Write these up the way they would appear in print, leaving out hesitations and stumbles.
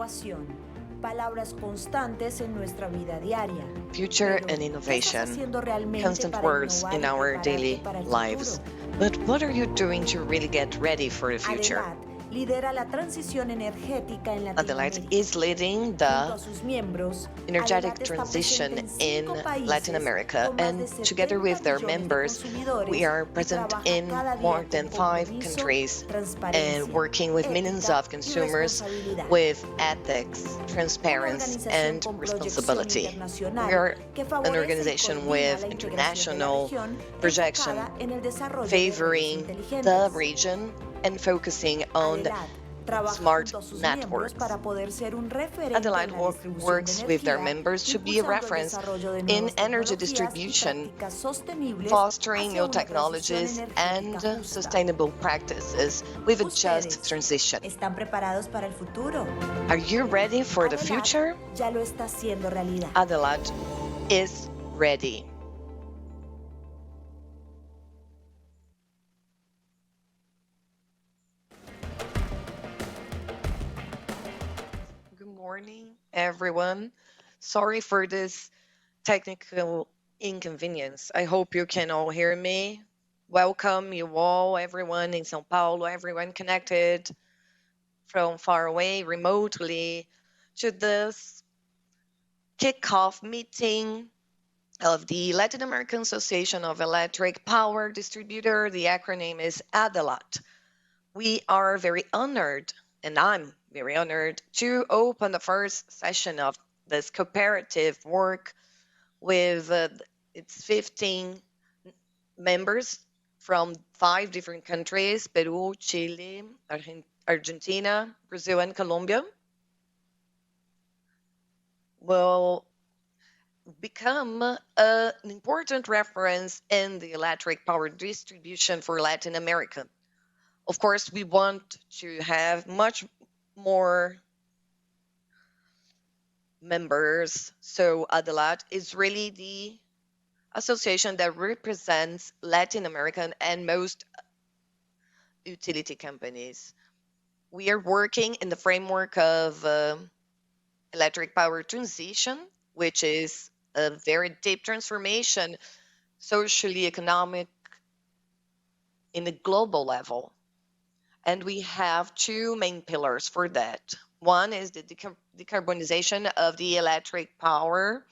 innovación, palabras constantes en nuestra vida diaria. Future and innovation, constant words in our daily lives. But what are you doing to really get ready for the future? ADELAT lidera la transición energética en ADELAT Latinoamérica. is leading the energetic transition in Latin America, and together with their members, we are present in more than 5 countries and working with millions of consumers with ethics, transparency, and responsibility. We are an organization with international projection, favoring the region and focusing on smart networks. ADELAT works with their members to be a reference in energy distribution, fostering new technologies and sustainable practices with a just transition. Are you ready for the future? ADELAT is ready. Good morning, everyone. Sorry for this technical inconvenience. I hope you can all hear me. Welcome you all, everyone in São Paulo, everyone connected from far away, remotely, to this kickoff meeting of the Latin American Association of Electric Power Distributor. The acronym is ADELAT. We are very honored, and I'm very honored, to open the first session of this cooperative work with its 15 members from 5 different countries: Peru, Chile, Argentina, Brazil, and Colombia. Will become an important reference in the electric power distribution for Latin America. Of course, we want to have much more members, so ADELAT is really the association that represents Latin American and most utility companies. We are working in the framework of electric power transition, which is a very deep transformation, socially, economic, in a global level. And we have 2 main pillars for that. One is the decarbonization of the electric power.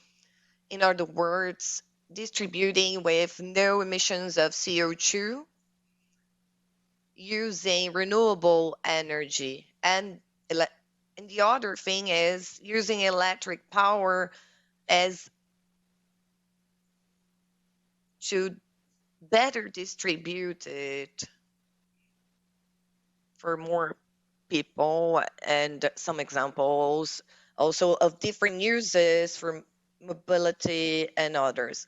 In other words, distributing with no emissions of CO2, using renewable energy. And the other thing is using electric power as to better distribute it for more people, and some examples also of different uses for mobility and others.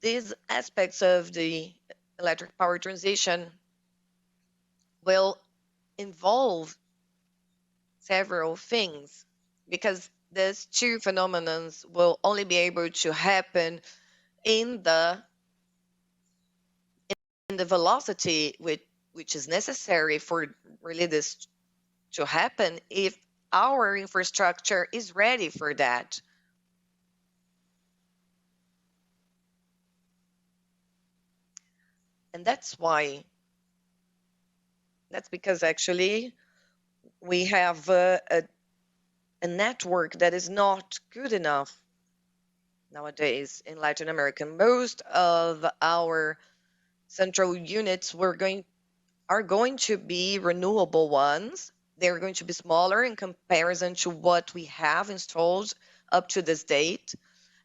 These aspects of the electric power transition will involve several things, because these 2 phenomena will only be able to happen in the velocity which is necessary for really this to happen if our infrastructure is ready for that. And that's because actually we have a network that is not good enough nowadays in Latin America. Most of our central units are going to be renewable ones. They're going to be smaller in comparison to what we have installed up to this date.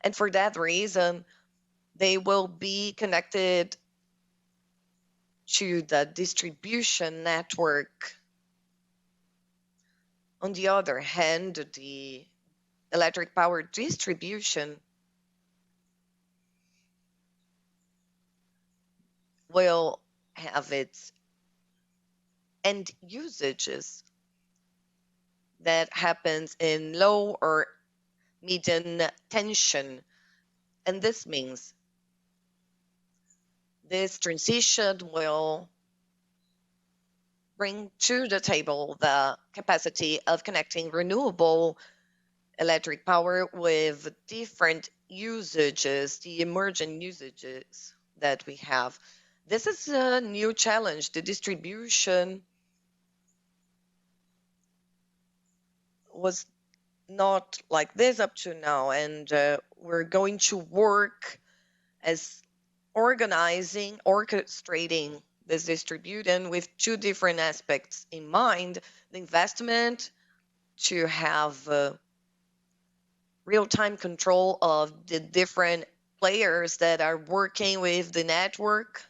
And for that reason, they will be connected to the distribution network. On the other hand, the electric power distribution will have its end usages that happens in low or medium tension. And this means this transition will bring to the table the capacity of connecting renewable electric power with different usages, the emergent usages that we have. This is a new challenge. The distribution was not like this up to now, and we're going to work as orchestrating this distribution with two different aspects in mind: the investment to have real-time control of the different players that are working with the network,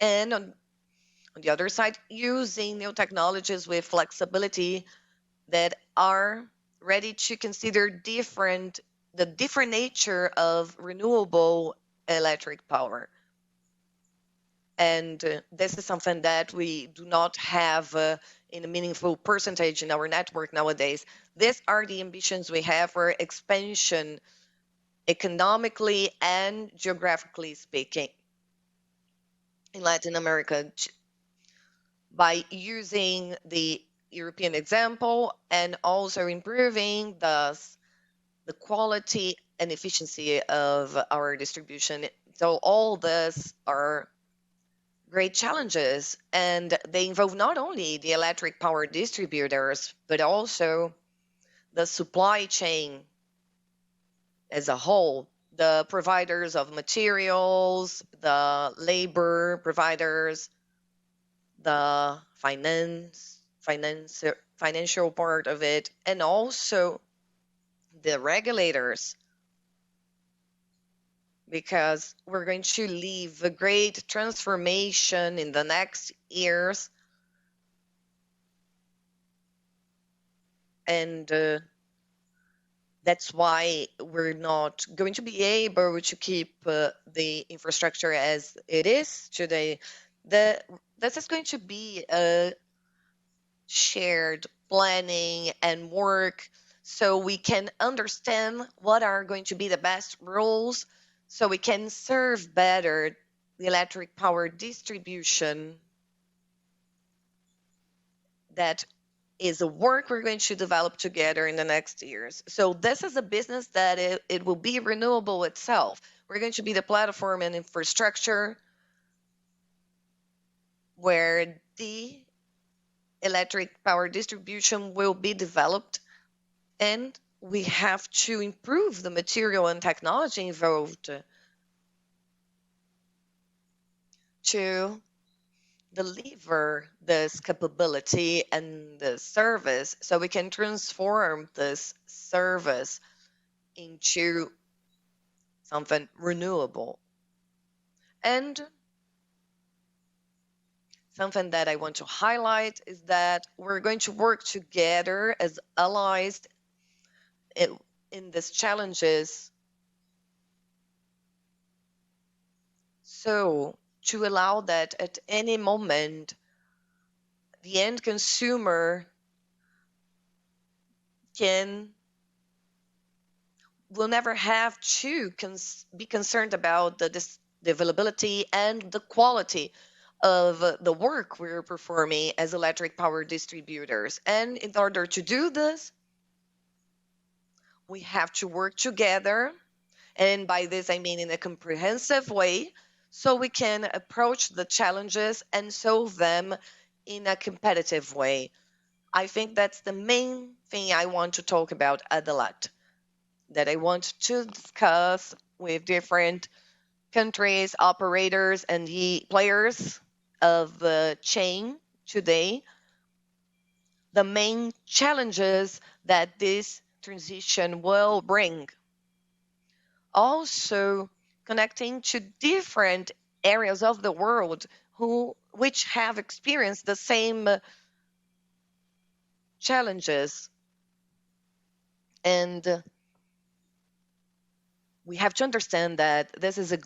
and on the other side, using new technologies with flexibility that are ready to consider the different nature of renewable electric power. And this is something that we do not have in a meaningful percentage in our network nowadays. These are the ambitions we have for expansion, economically and geographically speaking, in Latin America, by using the European example and also improving the quality and efficiency of our distribution. So all this are great challenges, and they involve not only the electric power distributors, but also the supply chain as a whole, the providers of materials, the labor providers, the financial part of it, and also the regulators, because we're going to leave a great transformation in the next years. And that's why we're not going to be able to keep the infrastructure as it is today. This is going to be a shared planning and work, so we can understand what are going to be the best rules, so we can serve better the electric power distribution. That is a work we're going to develop together in the next years. So this is a business that it will be renewable itself. We're going to be the platform and infrastructure where the electric power distribution will be developed, and we have to improve the material and technology involved to deliver this capability and the service, so we can transform this service into something renewable. And something that I want to highlight is that we're going to work together as allies in these challenges, so to allow that at any moment the end consumer will never have to be concerned about the availability and the quality of the work we're performing as electric power distributors. And in order to do this, we have to work together, and by this I mean in a comprehensive way, so we can approach the challenges and solve them in a competitive way. I think that's the main thing I want to talk about at ADELAT, that I want to discuss with different countries, operators, and the players of the chain today, the main challenges that this transition will bring. Also, connecting to different areas of the world which have experienced the same challenges. And we have to understand that this is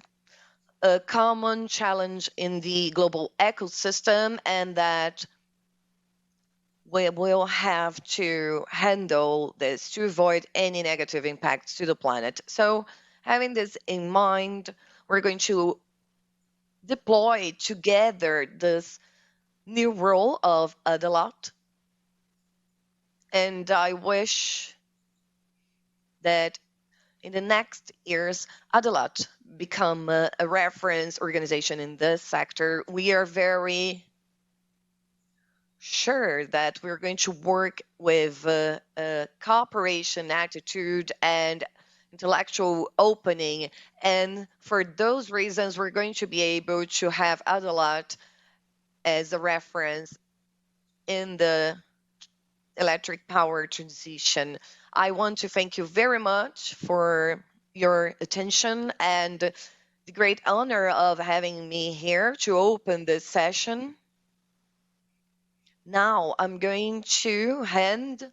a common challenge in the global ecosystem, and that we will have to handle this to avoid any negative impacts to the planet. So having this in mind, we're going to deploy together this new role of ADELAT. And I wish that in the next years, ADELAT become a reference organization in this sector. We are very sure that we're going to work with a cooperation attitude and intellectual opening. And for those reasons, we're going to be able to have ADELAT as a reference in the electric power transition. I want to thank you very much for your attention and the great honor of having me here to open this session. Now I'm going to hand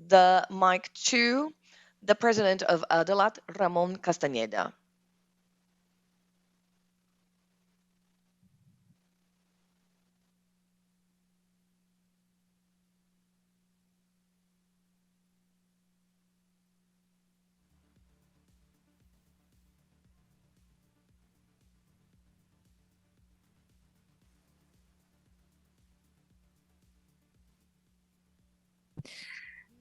the mic to the president of ADELAT, Ramon Castañeda.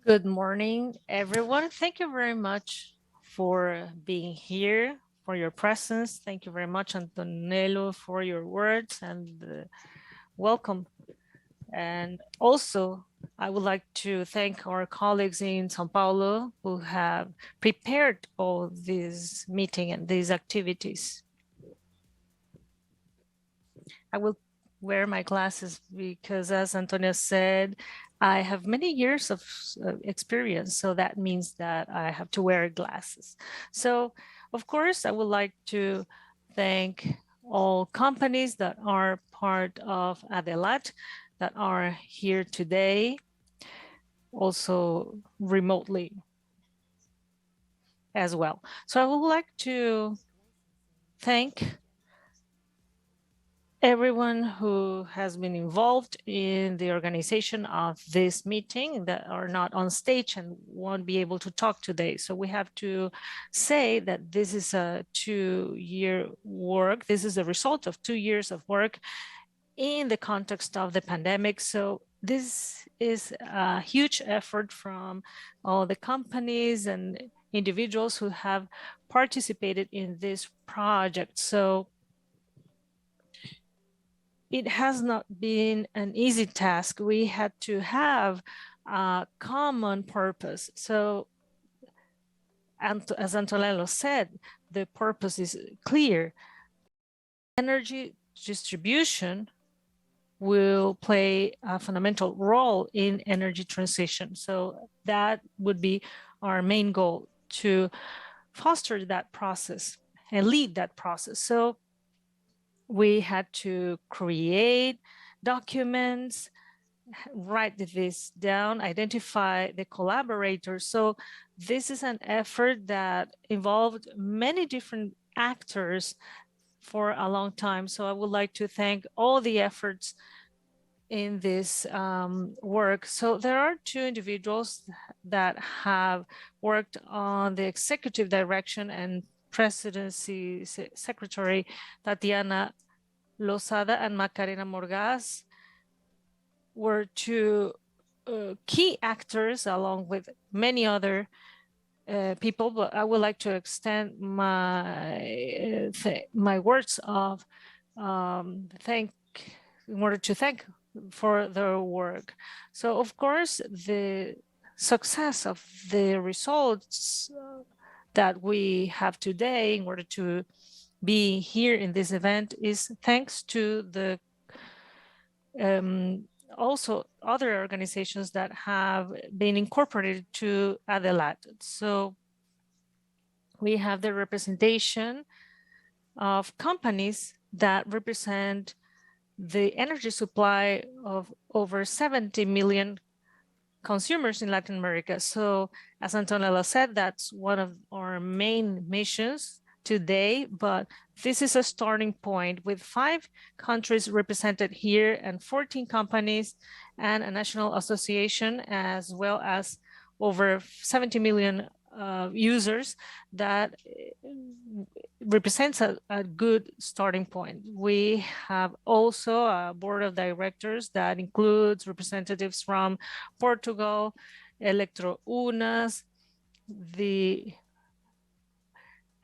Good morning, everyone. Thank you very much for being here, for your presence. Thank you very much, Antonello, for your words and welcome. And also, I would like to thank our colleagues in São Paulo who have prepared all this meeting and these activities. I will wear my glasses because, as Antonio said, I have many years of experience, so that means that I have to wear glasses. So, of course, I would like to thank all companies that are part of ADELAT that are here today, also remotely as well. So I would like to thank everyone who has been involved in the organization of this meeting that are not on stage and won't be able to talk today. So we have to say that this is a 2-year work. This is a result of 2 years of work in the context of the pandemic. So this is a huge effort from all the companies and individuals who have participated in this project. So it has not been an easy task. We had to have a common purpose. So, and as Antonello said, the purpose is clear. Energy distribution will play a fundamental role in energy transition. So that would be our main goal, to foster that process and lead that process. So we had to create documents, write this down, identify the collaborators. So this is an effort that involved many different actors for a long time. So I would like to thank all the efforts in this work. So there are 2 individuals that have worked on the executive direction and presidency secretary, Tatiana Lozada and Macarena Morgas, were 2 key actors along with many other people, but I would like to extend my my words of in order to thank for their work. So of course, the success of the results that we have today in order to be here in this event is thanks to the also other organizations that have been incorporated to ADELAT. So we have the representation of companies that represent the energy supply of over 70 million consumers in Latin America. So as Antonella said, that's one of our main missions today, but this is a starting point with 5 countries represented here and 14 companies and a national association, as well as over 70 million users that represents a good starting point. We have also a board of directors that includes representatives from Portugal, Electrounas, the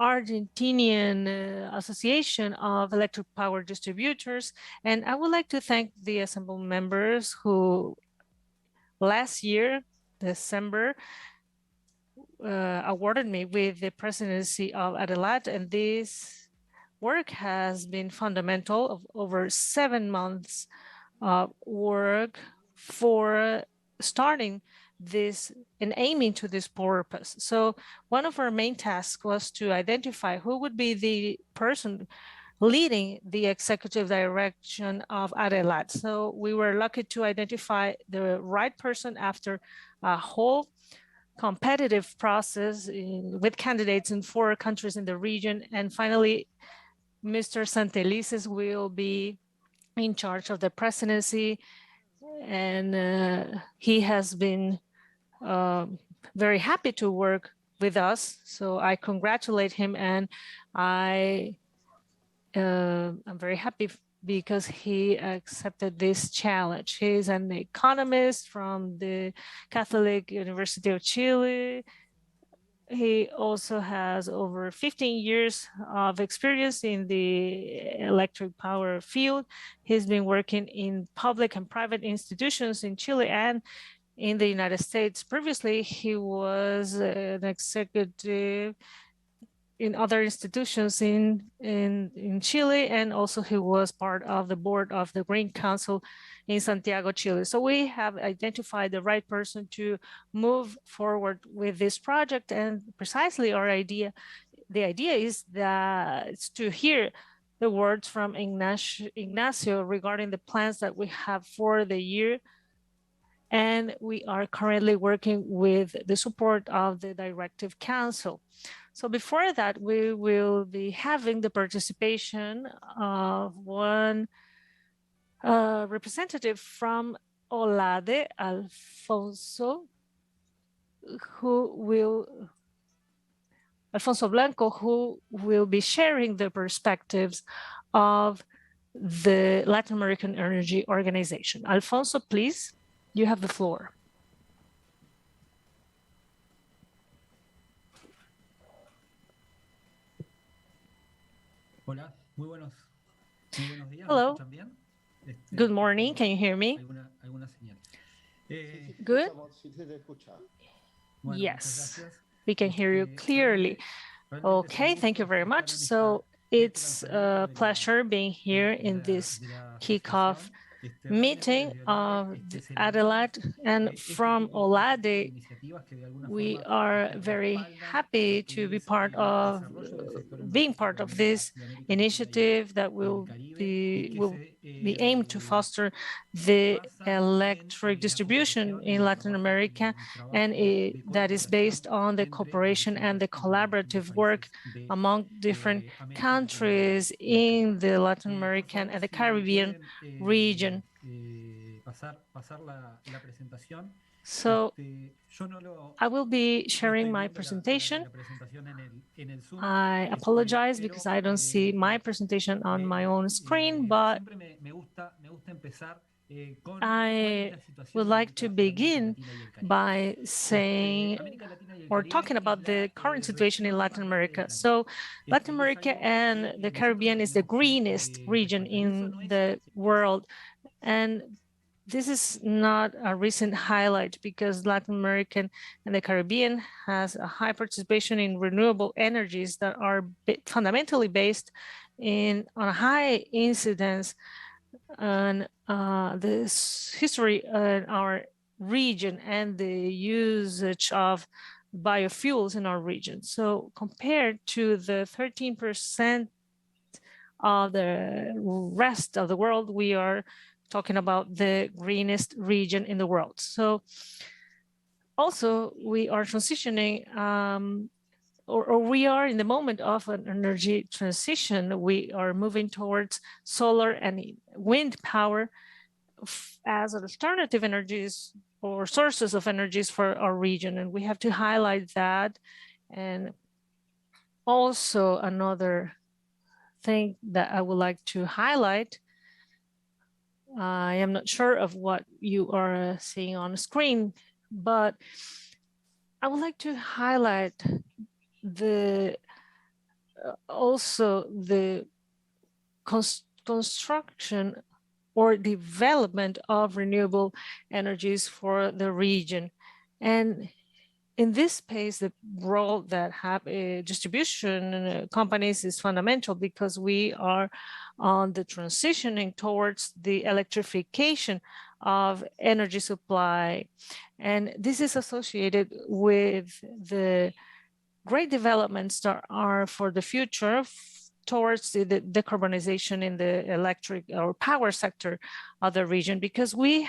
Argentinian Association of Electric Power Distributors. And I would like to thank the assembled members who last year, December, awarded me with the presidency of ADELAT, and this work has been fundamental of over 7 months of work for starting this and aiming to this purpose. So one of our main tasks was to identify who would be the person leading the executive direction of ADELAT. So we were lucky to identify the right person after a whole competitive process with candidates in 4 countries in the region. And finally, Mr. Santelices will be in charge of the presidency, and he has been very happy to work with us. So I congratulate him, and I'm very happy because he accepted this challenge. He's an economist from the Catholic University of Chile. He also has over 15 years of experience in the electric power field. He's been working in public and private institutions in Chile and in the United States. Previously, he was an executive in other institutions in Chile, and also he was part of the board of the Green Council in Santiago, Chile. So we have identified the right person to move forward with this project, and precisely the idea is that it's to hear the words from Ignacio regarding the plans that we have for the year. And we are currently working with the support of the Directive Council. So before that, we will be having the participation of one representative from OLADE, Alfonso Blanco, who will be sharing the perspectives of the Latin American Energy Organization. Alfonso, please, you have the floor. Hola, muy buenos días. Hello. Good morning. Can you hear me? Alguna señal. Good. Yes, we can hear you clearly. Okay, thank you very much. So it's a pleasure being here in this kickoff meeting of ADELAT, and from OLADE, we are very happy to be part of this initiative that will be aimed to foster the electric distribution in Latin America, and that is based on the cooperation and the collaborative work among different countries in the Latin American and the Caribbean region. So I will be sharing my presentation. I apologize because I don't see my presentation on my own screen, but I would like to begin by saying or talking about the current situation in Latin America. So Latin America and the Caribbean is the greenest region in the world. And this is not a recent highlight because Latin American and the Caribbean has a high participation in renewable energies that are fundamentally based on a high incidence on this history in our region and the usage of biofuels in our region. So compared to the 13% of the rest of the world, we are talking about the greenest region in the world. So also we are transitioning or we are in the moment of an energy transition. We are moving towards solar and wind power as alternative energies or sources of energies for our region, and we have to highlight that. And also another thing that I would like to highlight, I am not sure of what you are seeing on the screen, but I would like to highlight the also the construction or development of renewable energies for the region. And in this space, the role that have distribution companies is fundamental, because we are on the transitioning towards the electrification of energy supply. And this is associated with the great developments that are for the future towards the decarbonization in the electric or power sector of the region, because we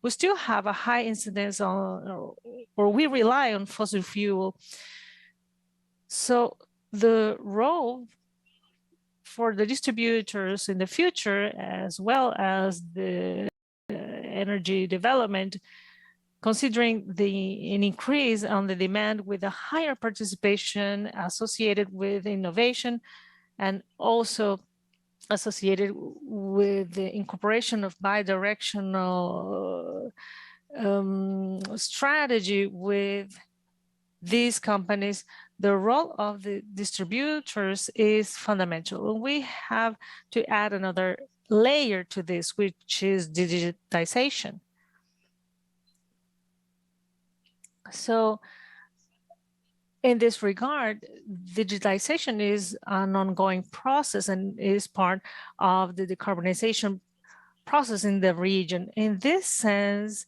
still have a high incidence on, or we rely on fossil fuel. So the role for the distributors in the future, as well as the energy development, considering an increase on the demand with a higher participation associated with innovation, and also associated with the incorporation of bidirectional strategy with these companies, the role of the distributors is fundamental. We have to add another layer to this, which is digitization. So in this regard, digitization is an ongoing process and is part of the decarbonization process in the region. In this sense,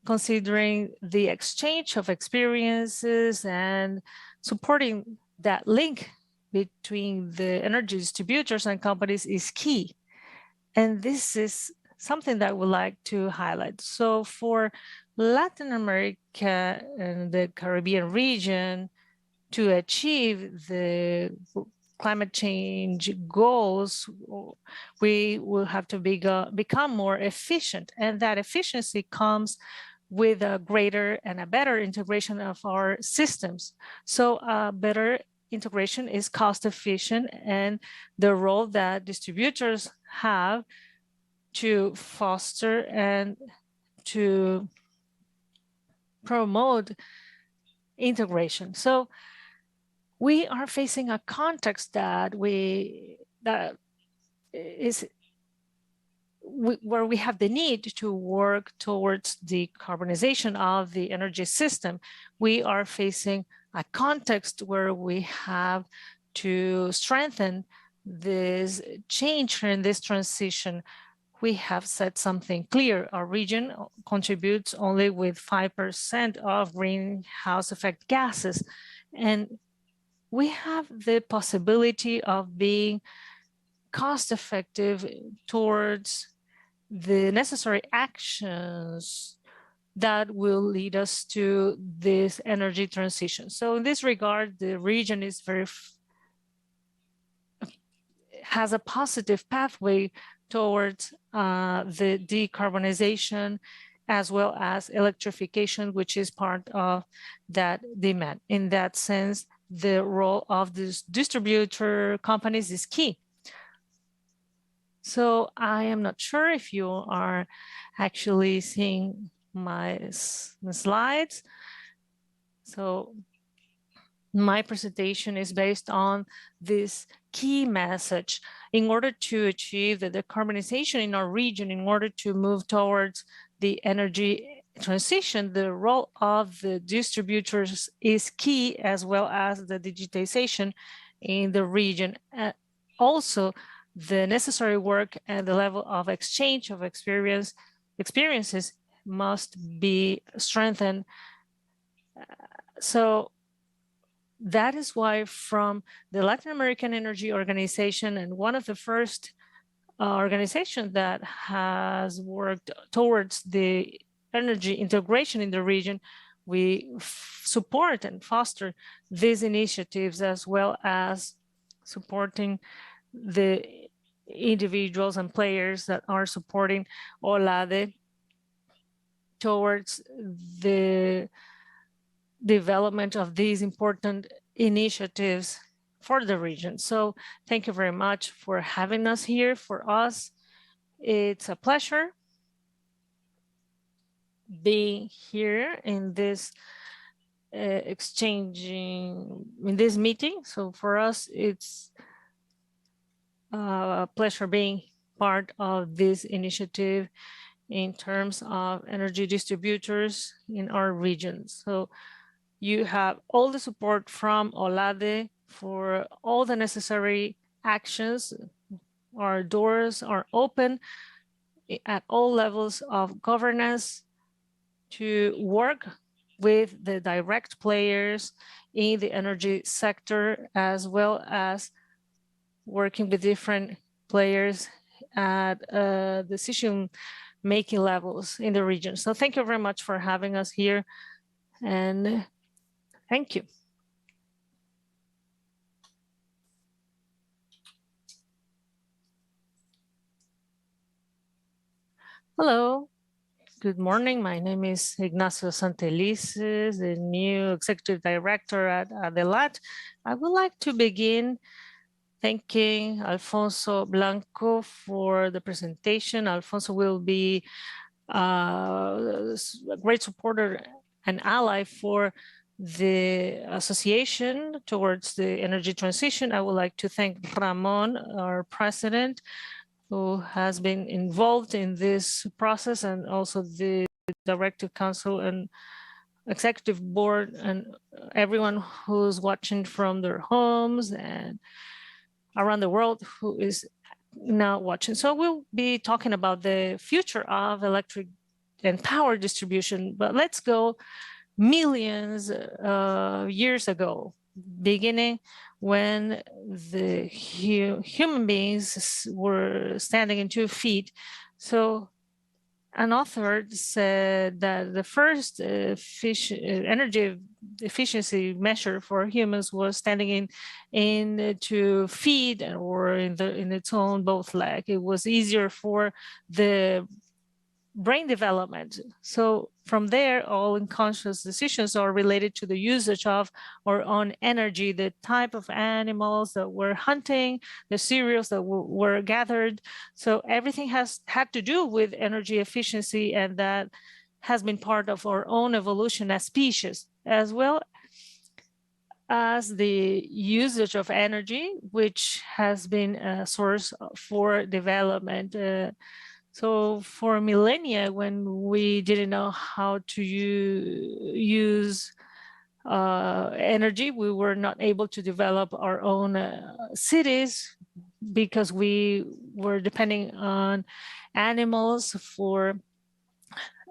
considering the exchange of experiences and supporting that link between the energy distributors and companies is key. And this is something that I would like to highlight. So for Latin America and the Caribbean region to achieve the climate change goals, we will have to become more efficient. And that efficiency comes with a greater and a better integration of our systems. So better integration is cost efficient, and the role that distributors have to foster and to promote integration. So we are facing a context that where we have the need to work towards decarbonization of the energy system. We are facing a context where we have to strengthen this change and this transition. We have said something clear. Our region contributes only with 5% of greenhouse effect gases. And we have the possibility of being cost effective towards the necessary actions that will lead us to this energy transition. So in this regard, the region is has a positive pathway towards the decarbonization as well as electrification, which is part of that demand. In that sense, the role of these distributor companies is key. So I am not sure if you are actually seeing my slides. So my presentation is based on this key message. In order to achieve the decarbonization in our region, in order to move towards the energy transition, the role of the distributors is key, as well as the digitization in the region. Also, the necessary work and the level of exchange of experiences must be strengthened. So that is why from the Latin American Energy Organization, and one of the first organizations that has worked towards the energy integration in the region, we support and foster these initiatives, as well as supporting the individuals and players that are supporting ADELAT. towards the development of these important initiatives for the region. So thank you very much for having us here. For us, it's a pleasure being here in this in this meeting. So for us, it's a pleasure being part of this initiative in terms of energy distributors in our region. So you have all the support from OLADE for all the necessary actions. Our doors are open at all levels of governance to work with the direct players in the energy sector, as well as working with different players at decision-making levels in the region. So thank you very much for having us here, and thank you. Hello. Good morning. My name is Ignacio Santelices, the new executive director at ADELAT. I would like to begin thanking Alfonso Blanco for the presentation. Alfonso will be a great supporter and ally for the association towards the energy transition. I would like to thank Ramon, our president, who has been involved in this process, and also the directive council and executive board, and everyone who's watching from their homes and around the world who is now watching. So we'll be talking about the future of electric and power distribution, but let's go millions of years ago, beginning when the human beings were standing in 2 feet. So an author said that the first energy efficiency measure for humans was standing in 2 feet or in its own both leg. It was easier for the brain development. So from there, all unconscious decisions are related to the usage of our own energy, the type of animals that we're hunting, the cereals that were gathered. So everything has had to do with energy efficiency, and that has been part of our own evolution as species, as well as the usage of energy, which has been a source for development. So for millennia, when we didn't know how to use energy, we were not able to develop our own cities because we were depending on animals for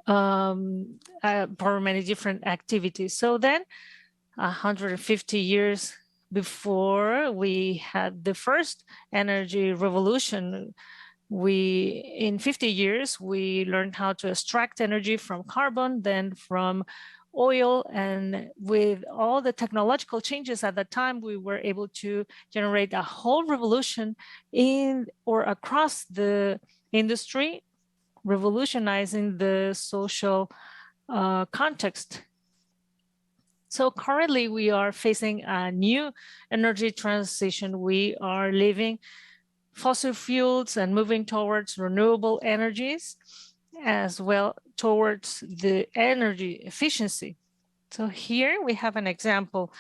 many different activities. So then 150 years before we had the first energy revolution, in 50 years, we learned how to extract energy from carbon, then from oil, and with all the technological changes at the time, we were able to generate a whole revolution in or across the industry, revolutionizing the social context. So currently we are facing a new energy transition. We are living fossil fuels and moving towards renewable energies, as well towards the energy efficiency. So here we have an example,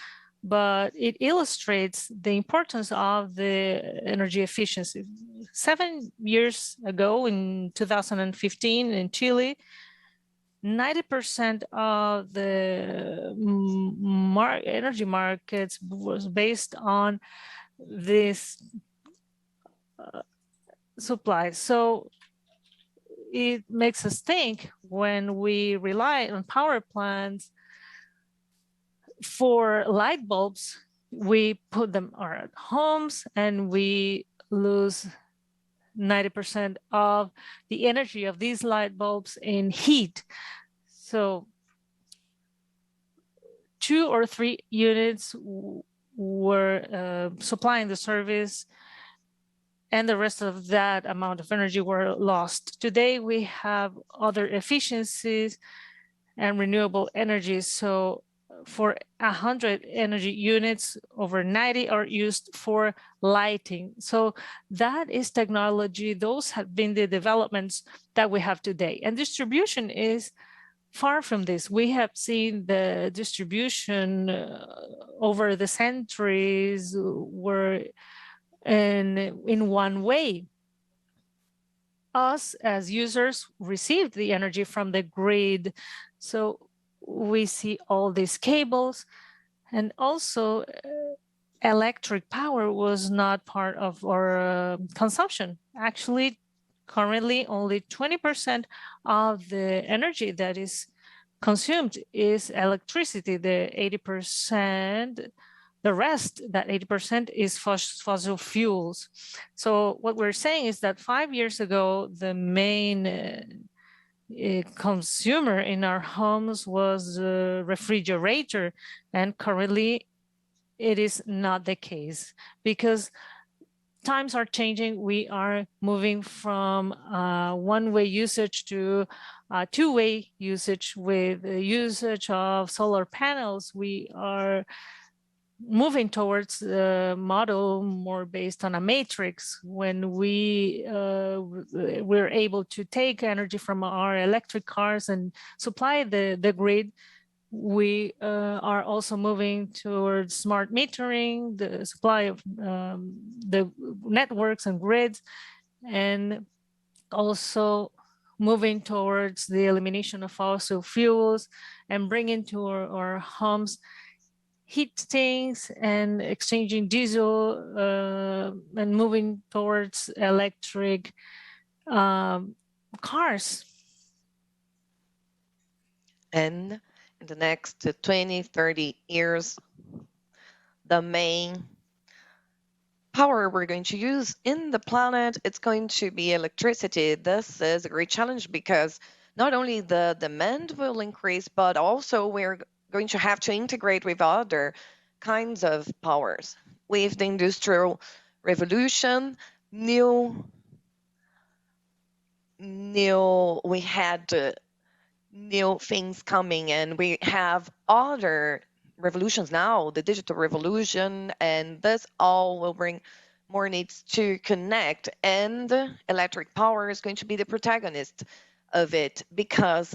but it illustrates the importance of the energy efficiency. 7 years ago, in 2015 in Chile, 90% of the energy markets was based on this supply. So it makes us think, when we rely on power plants for light bulbs, we put them at homes and we lose 90% of the energy of these light bulbs in heat. So 2 or 3 units were supplying the service, and the rest of that amount of energy were lost. Today, we have other efficiencies and renewable energy. So for 100 energy units, over 90 are used for lighting. So that is technology. Those have been the developments that we have today. And distribution is far from this. We have seen the distribution over the centuries were in one way. Us as users received the energy from the grid. So we see all these cables, and also electric power was not part of our consumption. Actually, currently only 20% of the energy that is consumed is electricity. The 80%, the rest, that 80% is fossil fuels. So what we're saying is that 5 years ago, the main consumer in our homes was a refrigerator, and currently it is not the case because times are changing. We are moving from one-way usage to two-way usage with the usage of solar panels. We are moving towards a model more based on a matrix when we're able to take energy from our electric cars and supply the grid. We are also moving towards smart metering, the supply of the networks and grids, and also moving towards the elimination of fossil fuels and bringing to our homes heat sinks and exchanging diesel and moving towards electric cars. And in the next 20, 30 years, the main power we're going to use in the planet, it's going to be electricity. This is a great challenge because not only the demand will increase, but also we're going to have to integrate with other kinds of powers. With the Industrial Revolution, we had new things coming, and we have other revolutions now, the digital revolution, and this all will bring more needs to connect, and electric power is going to be the protagonist of it because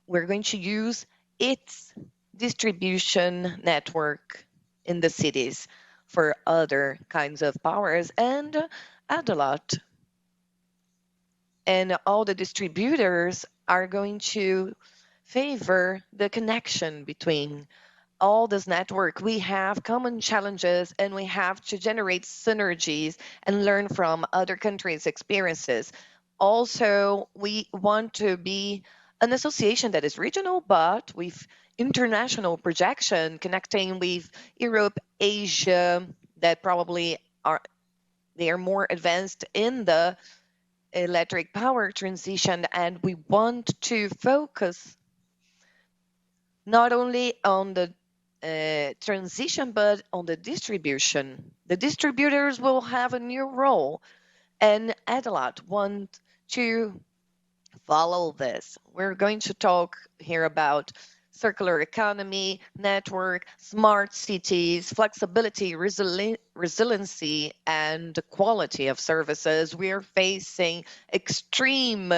we're going to use its distribution network in the cities for other kinds of powers. And ADELAT and all the distributors are going to favor the connection between all this network. We have common challenges and we have to generate synergies and learn from other countries' experiences. Also, we want to be an association that is regional, but with international projection, connecting with Europe, Asia, that probably they are more advanced in the electric power transition, and we want to focus not only on the transition, but on the distribution. The distributors will have a new role, and ADELAT want to follow this. We're going to talk here about circular economy, network, smart cities, flexibility, resiliency, and quality of services. We are facing extreme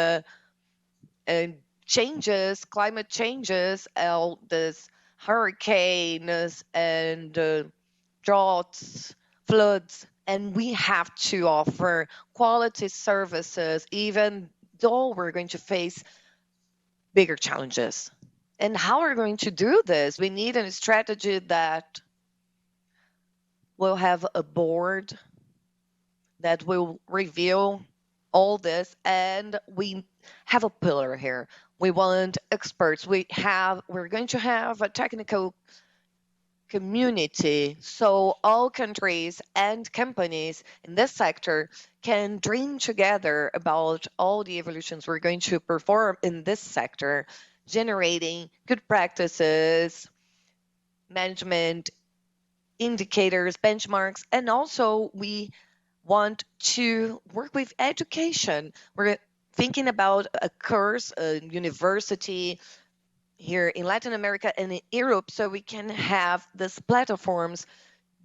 changes, climate changes, all this hurricanes and droughts, floods, and we have to offer quality services even though we're going to face bigger challenges. And how are we going to do this? We need a strategy that will have a board that will reveal all this, and we have a pillar here. We want experts. We're going to have a technical community so all countries and companies in this sector can dream together about all the evolutions we're going to perform in this sector, generating good practices, management indicators, benchmarks, and also we want to work with education. We're thinking about a course, a university here in Latin America and in Europe, so we can have these platforms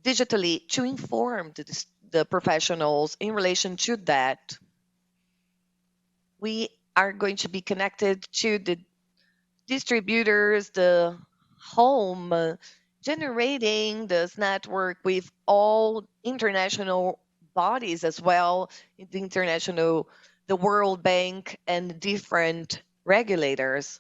digitally to inform the professionals in relation to that. We are going to be connected to the distributors, the home, generating this network with all international bodies as well, the international, the World Bank, and different regulators.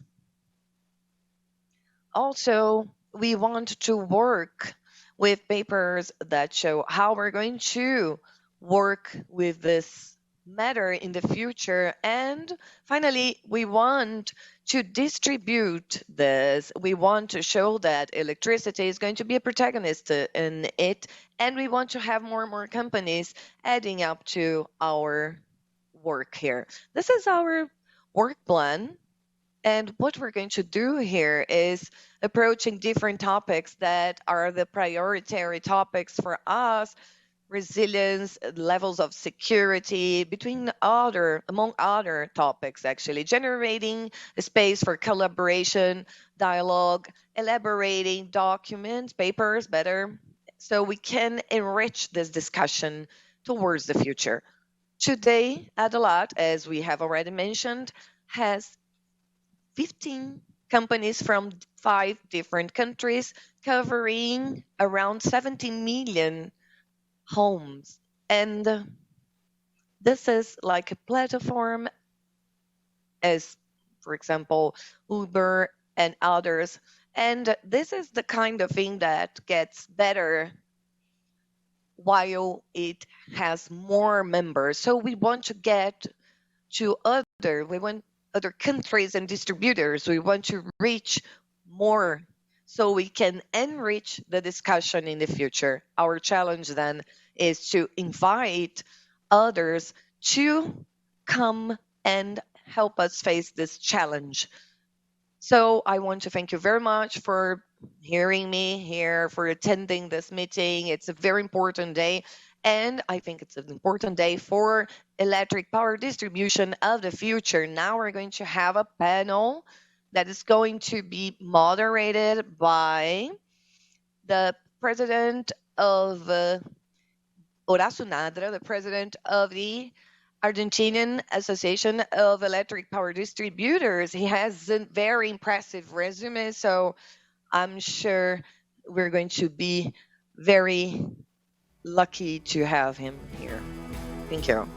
Also, we want to work with papers that show how we're going to work with this matter in the future. And finally, we want to distribute this. We want to show that electricity is going to be a protagonist in it. And we want to have more and more companies adding up to our work here. This is our work plan. And what we're going to do here is approaching different topics that are the priority topics for us: resilience, levels of security, among other topics, actually, generating a space for collaboration, dialogue, elaborating documents, papers better, so we can enrich this discussion towards the future. Today, ADELAT, as we have already mentioned, has 15 companies from 5 different countries, covering around 70 million homes. And this is like a platform as, for example, Uber and others. And this is the kind of thing that gets better while it has more members. So we want to get to we want other countries and distributors. We want to reach more so we can enrich the discussion in the future. Our challenge then is to invite others to come and help us face this challenge. So I want to thank you very much for hearing me here, for attending this meeting. It's a very important day. And I think it's an important day for electric power distribution of the future. Now we're going to have a panel that is going to be moderated by the president of Horacio Nadra, the president of the Argentinian Association of Electric Power Distributors. He has a very impressive resume, so I'm sure we're going to be very lucky to have him here. Thank you.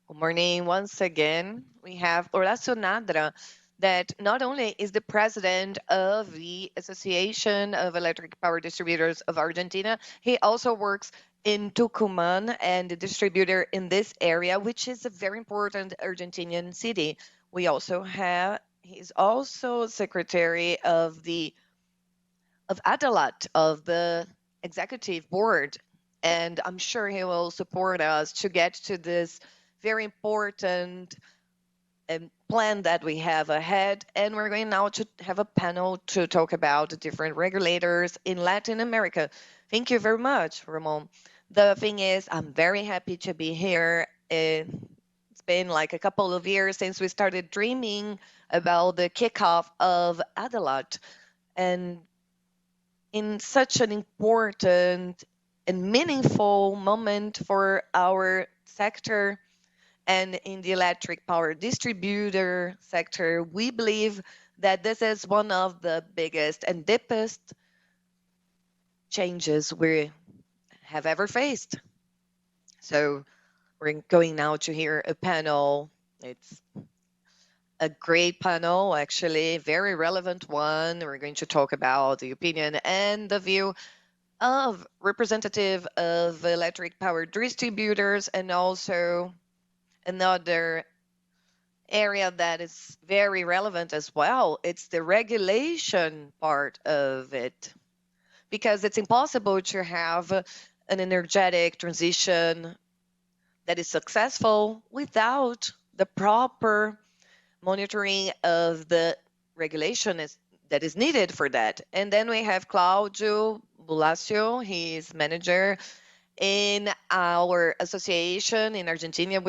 Good morning once again. We have Horacio Nadra, that not only is the president of the Association of Electric Power Distributors of Argentina, he also works in Tucumán and a distributor in this area, which is a very important Argentinian city. We also have, he's also secretary of ADELAT, of the executive board, and I'm sure he will support us to get to this very important plan that we have ahead. And we're going now to have a panel to talk about the different regulators in Latin America. Thank you very much, Ramon. The thing is, I'm very happy to be here. It's been like a couple of years since we started dreaming about the kickoff of ADELAT. And in such an important and meaningful moment for our sector and in the electric power distributor sector. We believe that this is one of the biggest and deepest changes we have ever faced. So we're going now to hear a panel. It's a great panel, actually, very relevant one. We're going to talk about the opinion and the view of representative of electric power distributors, and also another area that is very relevant as well. It's the regulation part of it, because it's impossible to have an energetic transition that is successful without the proper monitoring of the regulation that is needed for that. And then we have Claudio Bulacio, he's manager in our association in Argentina.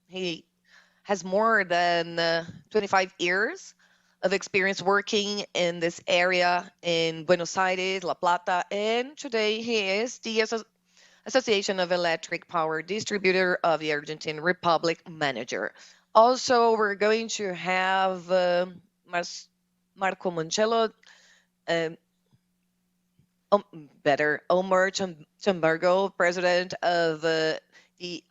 He has more than 25 years of experience working in this area in Buenos Aires, La Plata, and today he is the Association of Electric Power Distributor of the Argentine Republic manager. Also, we're going to have Marco Moncello, Omer Chambergo, president of the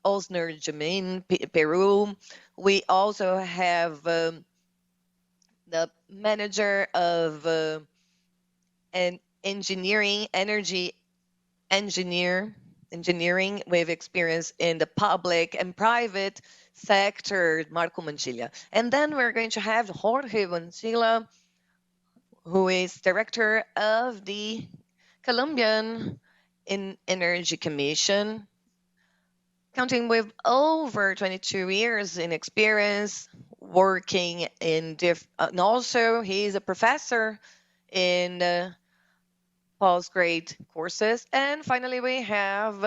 Osner Jamin, Peru. We also have the manager of engineering, energy engineering with experience in the public and private sector, Marco Mancilla. And then we're going to have Jorge Mancilla, who is director of the Colombian Energy Commission, counting with over 22 years in experience working in and also he's a professor in postgrad courses. And finally, we have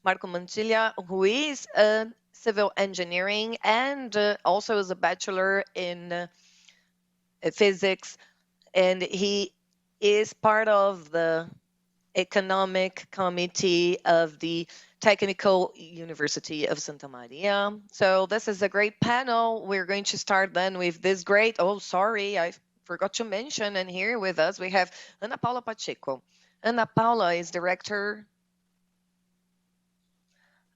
Marco Mancilla, who is a civil engineering and also is a bachelor in physics, and he is part of the economic committee of the Technical University of Santa Maria. So this is a great panel. We're going to start then with this great, I forgot to mention, and here with us we have Ana Paula Pacheco. Ana Paula is director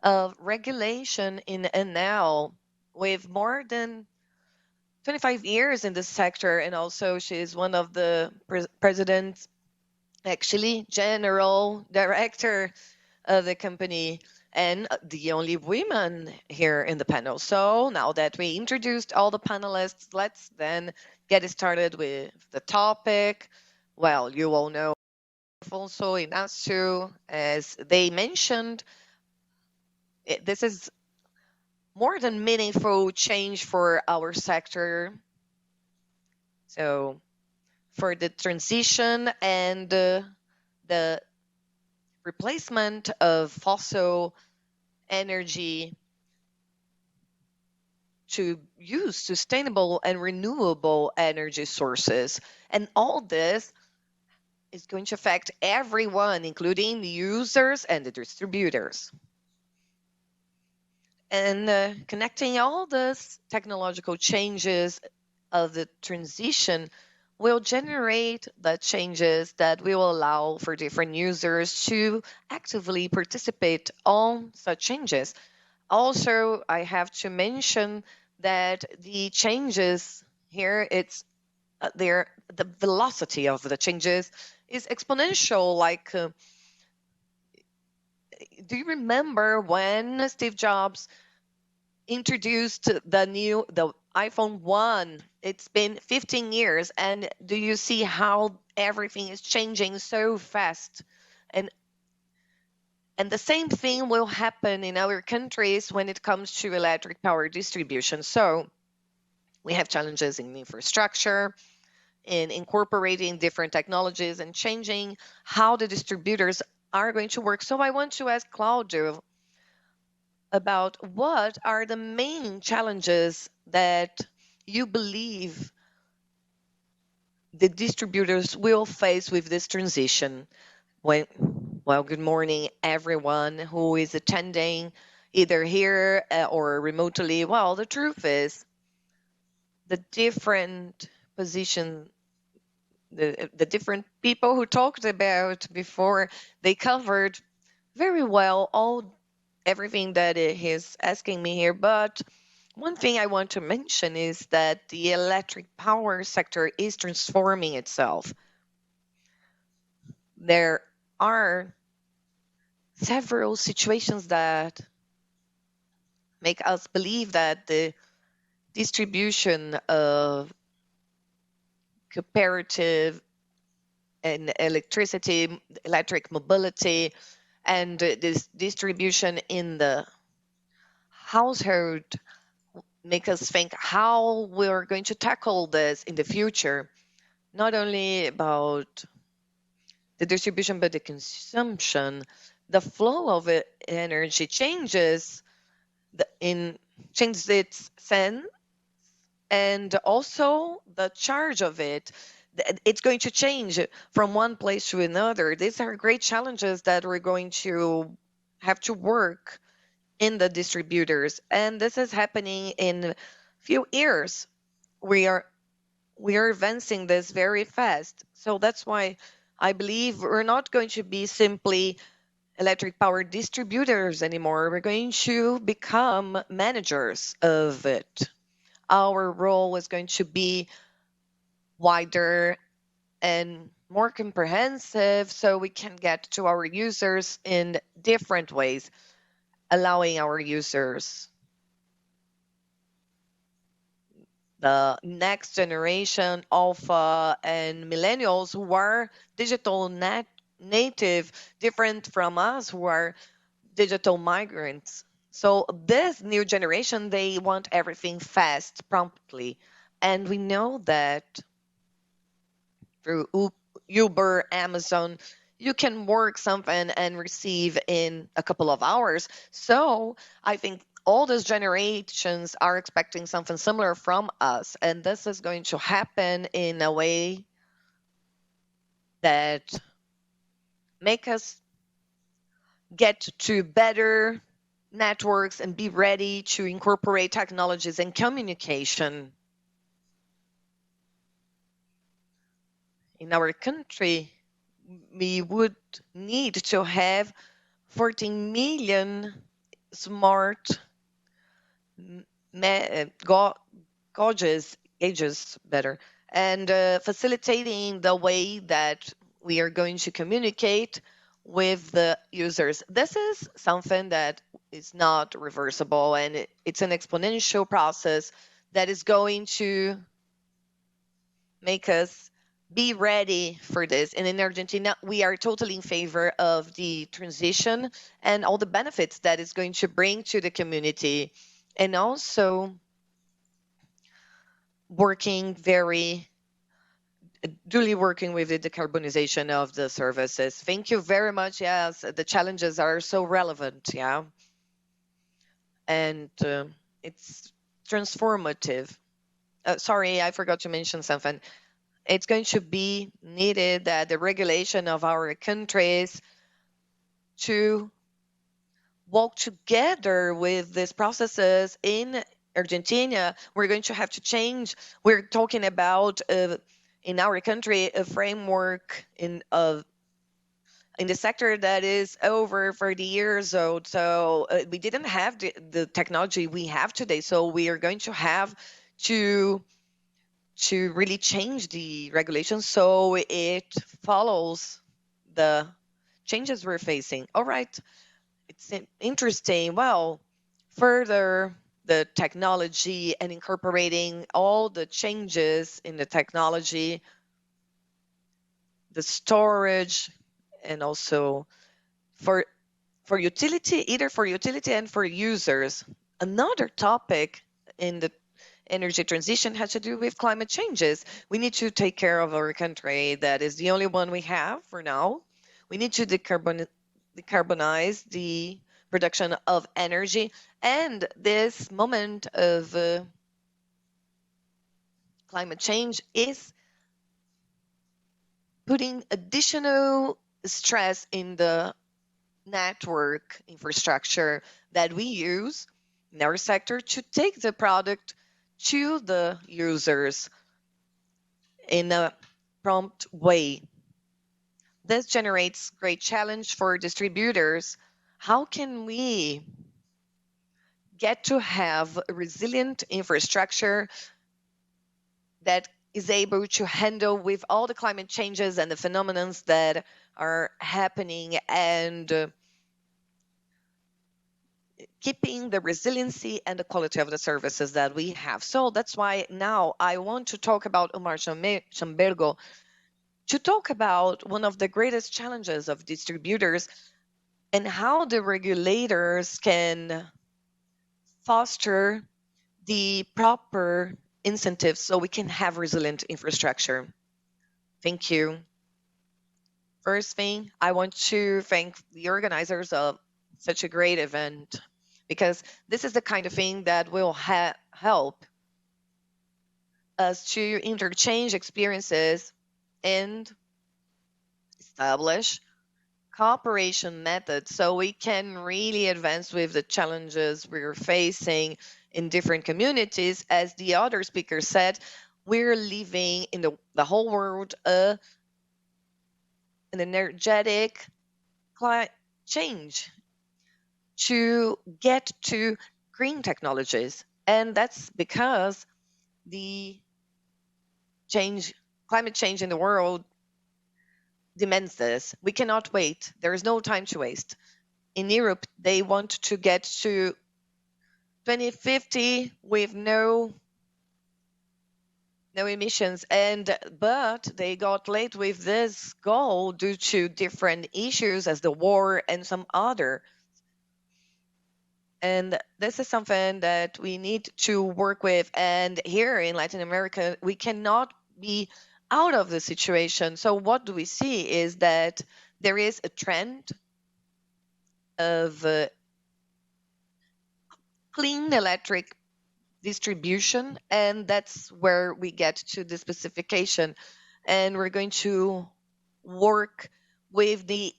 of regulation in Enel with more than 25 years in this sector, and also she is one of the presidents, actually general director of the company, and the only women here in the panel. So now that we introduced all the panelists, let's then get started with the topic. Well, you all know also Inacio, as they mentioned, this is more than meaningful change for our sector. So for the transition and the replacement of fossil energy to use sustainable and renewable energy sources. And all this is going to affect everyone, including the users and the distributors. And connecting all these technological changes of the transition will generate the changes that will allow for different users to actively participate on such changes. Also, I have to mention that the changes here, the velocity of the changes is exponential. Like, do you remember when Steve Jobs introduced the iPhone 1? It's been 15 years, and do you see how everything is changing so fast? And the same thing will happen in our countries when it comes to electric power distribution. So we have challenges in infrastructure, in incorporating different technologies and changing how the distributors are going to work. So I want to ask Claudio about what are the main challenges that you believe the distributors will face with this transition. Well, good morning, everyone who is attending, either here or remotely. Well, the truth is, the different position, the different people who talked about before, they covered very well everything that he's asking me here. But one thing I want to mention is that the electric power sector is transforming itself. There are several situations that make us believe that the distribution of comparative and electric mobility, and this distribution in the household make us think how we're going to tackle this in the future, not only about the distribution but the consumption. The flow of energy changes changes its sense, and also the charge of it. It's going to change from one place to another. These are great challenges that we're going to have to work in the distributors, and this is happening in few years. We are advancing this very fast, so that's why I believe we're not going to be simply electric power distributors anymore. We're going to become managers of it. Our role is going to be wider and more comprehensive, so we can get to our users in different ways, allowing our users, the next generation, alpha and millennials, who are digital native, different from us who are digital migrants. So this new generation, they want everything fast, promptly. And we know that through Uber, Amazon, you can work something and receive in a couple of hours. So I think all those generations are expecting something similar from us. And this is going to happen in a way that make us get to better networks and be ready to incorporate technologies and communication. In our country, we would need to have 14 million smart gauges better, and facilitating the way that we are going to communicate with the users. This is something that is not reversible, and it's an exponential process that is going to make us be ready for this. And in Argentina, we are totally in favor of the transition and all the benefits that it's going to bring to the community. And also duly working with the decarbonization of the services. Thank you very much. Yes, the challenges are so relevant. Yeah. And it's transformative. Sorry, I forgot to mention something. It's going to be needed that the regulation of our countries to walk together with these processes in Argentina. We're going to have to change. We're talking about in our country a framework in the sector that is over 30 years old. So we didn't have the technology we have today. So we are going to have to really change the regulations so it follows the changes we're facing. All right, it's interesting. Well, further the technology and incorporating all the changes in the technology, the storage, and also for utility, either for utility and for users. Another topic in the energy transition has to do with climate changes. We need to take care of our country. That is the only one we have for now. We need to decarbonize the production of energy. And this moment of climate change is putting additional stress in the network infrastructure that we use in our sector to take the product to the users in a prompt way. This generates great challenge for distributors. How can we get to have a resilient infrastructure that is able to handle with all the climate changes and the phenomena that are happening and keeping the resiliency and the quality of the services that we have. So that's why now I want to talk about Omar Chambergo, to talk about one of the greatest challenges of distributors and how the regulators can foster the proper incentives so we can have resilient infrastructure. Thank you. First thing, I want to thank the organizers of such a great event, because this is the kind of thing that will help us to interchange experiences and establish cooperation methods so we can really advance with the challenges we're facing in different communities. As the other speaker said, we're living in the whole world an energetic climate change to get to green technologies. And that's because the climate change in the world demands this. We cannot wait. There is no time to waste. In Europe, they want to get to 2050 with no emissions, but they got late with this goal due to different issues as the war and some other. And this is something that we need to work with. And here in Latin America, we cannot be out of the situation. So what do we see is that there is a trend of clean electric distribution, and that's where we get to the specification. And we're going to work with the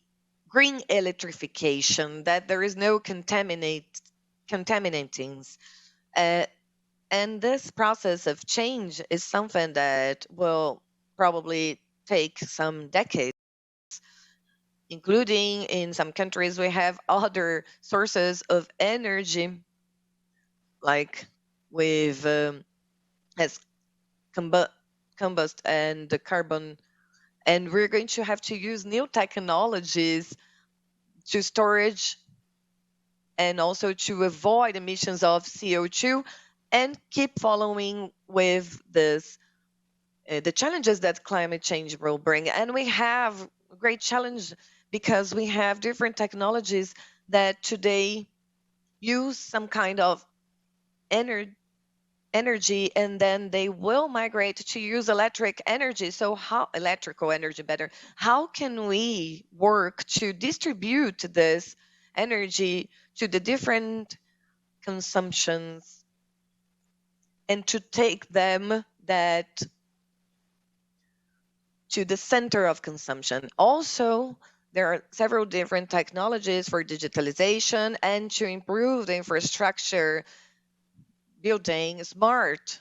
green electrification, that there is no contaminants. And this process of change is something that will probably take some decades, including in some countries we have other sources of energy, like with as combust and the carbon. And we're going to have to use new technologies to storage and also to avoid emissions of CO2 and keep following with this the challenges that climate change will bring. And we have a great challenge because we have different technologies that today use some kind of energy, and then they will migrate to use electrical energy better. How can we work to distribute this energy to the different consumptions and to take them to the center of consumption? Also, there are several different technologies for digitalization and to improve the infrastructure, building smart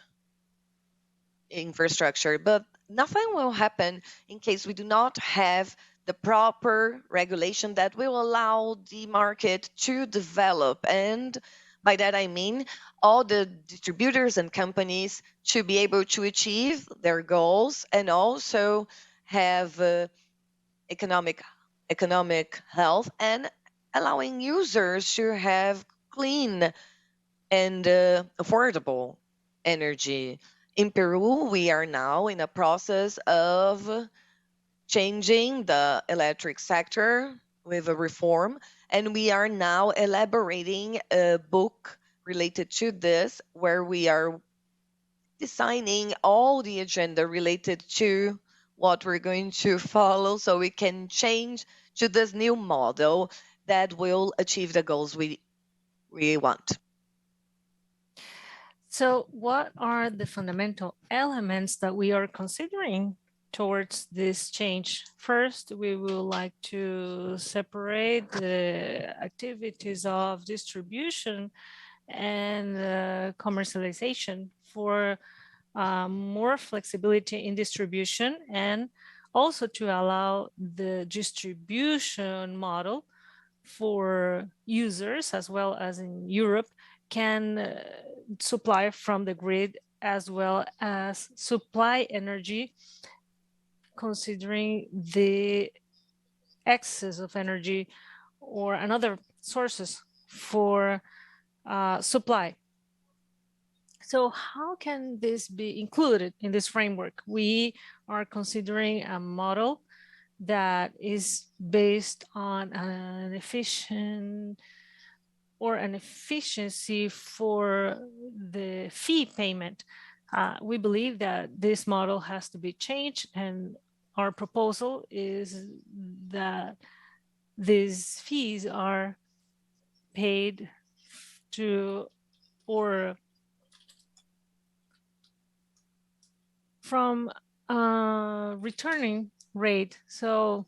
infrastructure. But nothing will happen in case we do not have the proper regulation that will allow the market to develop. And by that I mean all the distributors and companies to be able to achieve their goals and also have economic health and allowing users to have clean and affordable energy. In Peru, we are now in a process of changing the electric sector with a reform, and we are now elaborating a book related to this, where we are designing all the agenda related to what we're going to follow so we can change to this new model that will achieve the goals we want. So what are the fundamental elements that we are considering towards this change. First, we would like to separate the activities of distribution and commercialization for more flexibility in distribution, and also to allow the distribution model for users, as well as in Europe, can supply from the grid as well as supply energy, considering the excess of energy or another sources for supply. So how can this be included in this framework? We are considering a model that is based on an efficient or an efficiency for the fee payment. We believe that this model has to be changed, and our proposal is that these fees are paid to or from a returning rate, so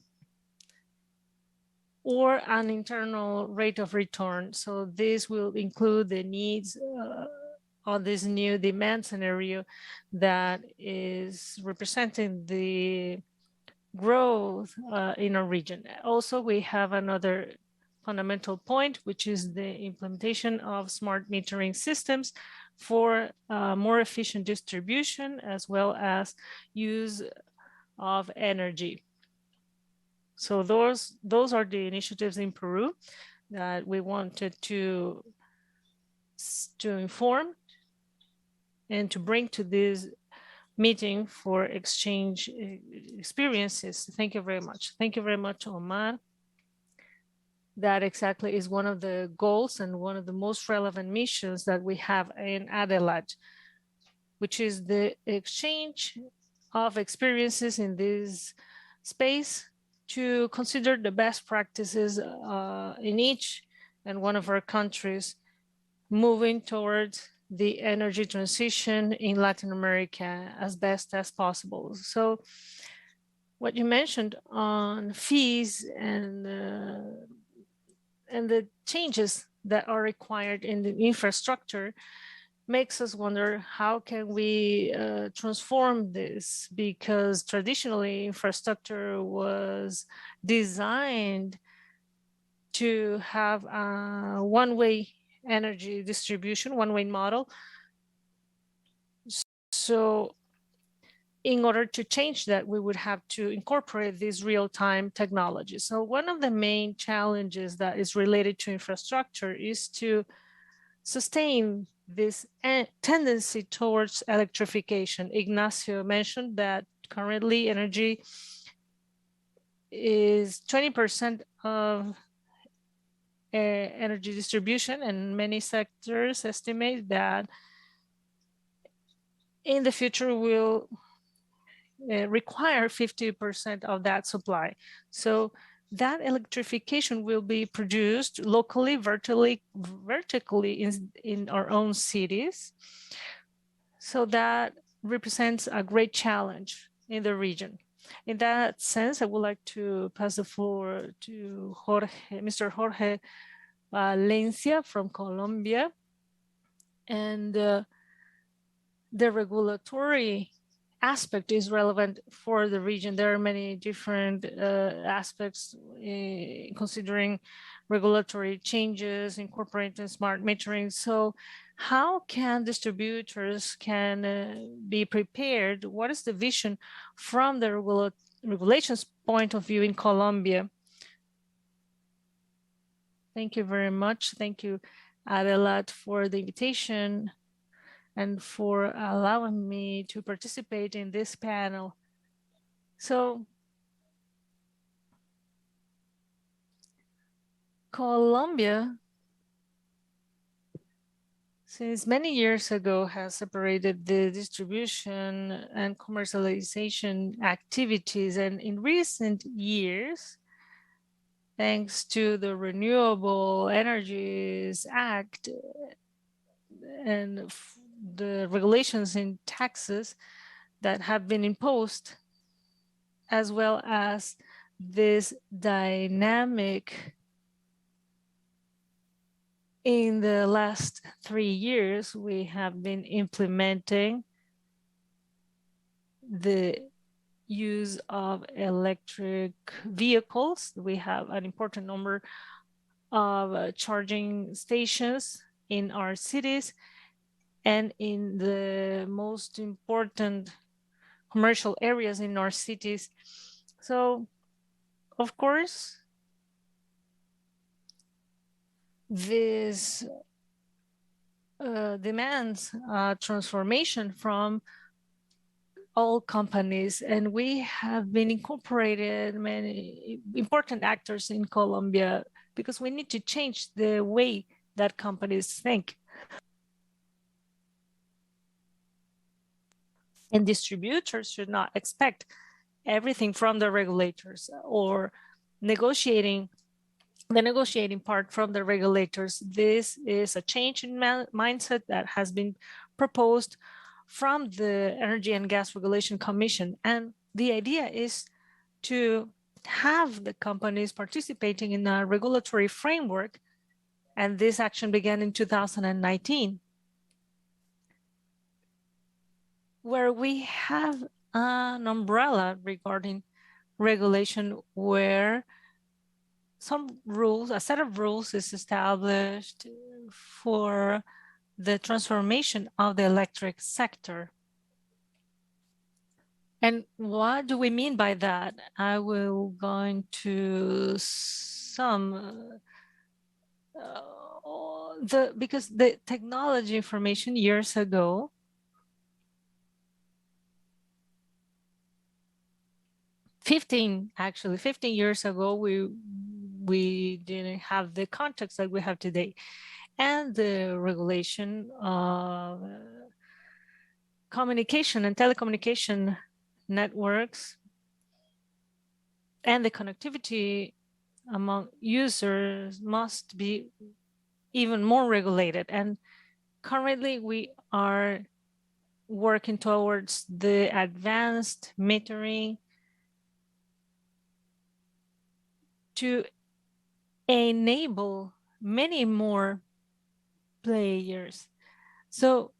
or an internal rate of return. So this will include the needs of this new demand scenario that is representing the growth in our region. Also, we have another fundamental point, which is the implementation of smart metering systems for more efficient distribution as well as use of energy. So those are the initiatives in Peru that we wanted to inform and to bring to this meeting for exchange experiences. Thank you very much. Thank you very much, Omar. That exactly is one of the goals and one of the most relevant missions that we have in ADELAT, which is the exchange of experiences in this space to consider the best practices in each and one of our countries, moving towards the energy transition in Latin America as best as possible. So what you mentioned on fees and the changes that are required in the infrastructure makes us wonder, how can we transform this? Because traditionally infrastructure was designed to have a one-way energy distribution, one-way model. So in order to change that, we would have to incorporate these real-time technologies. So one of the main challenges that is related to infrastructure is to sustain this tendency towards electrification. Ignacio mentioned that currently energy is 20% of energy distribution, and many sectors estimate that in the future will require 50% of that supply. So that electrification will be produced locally, vertically in our own cities. So that represents a great challenge in the region. In that sense, I would like to pass the floor to Mr. Jorge Valencia from Colombia. And the regulatory aspect is relevant for the region. There are many different aspects considering regulatory changes, incorporating smart metering. So how can distributors be prepared? What is the vision from the regulations point of view in Colombia? Thank you very much. Thank you, ADELAT, for the invitation and for allowing me to participate in this panel. So Colombia, since many years ago, has separated the distribution and commercialization activities. And in recent years, thanks to the Renewable Energies Act and the regulations in taxes that have been imposed, as well as this dynamic. In the last 3 years, we have been implementing the use of electric vehicles. We have an important number of charging stations in our cities and in the most important commercial areas in our cities. So, of course, this demands transformation from all companies, and we have been incorporated many important actors in Colombia because we need to change the way that companies think. And distributors should not expect everything from the regulators or the negotiating part from the regulators. This is a change in mindset that has been proposed from the Energy and Gas Regulation Commission. And the idea is to have the companies participating in a regulatory framework. And this action began in 2019, where we have an umbrella regarding regulation where some rules, a set of rules is established for the transformation of the electric sector. And what do we mean by that? I will go into some, because the technology information years ago, 15 years ago, we didn't have the context that we have today. And the regulation of communication and telecommunication networks and the connectivity among users must be even more regulated. And currently we are working towards the advanced metering to enable many more players. So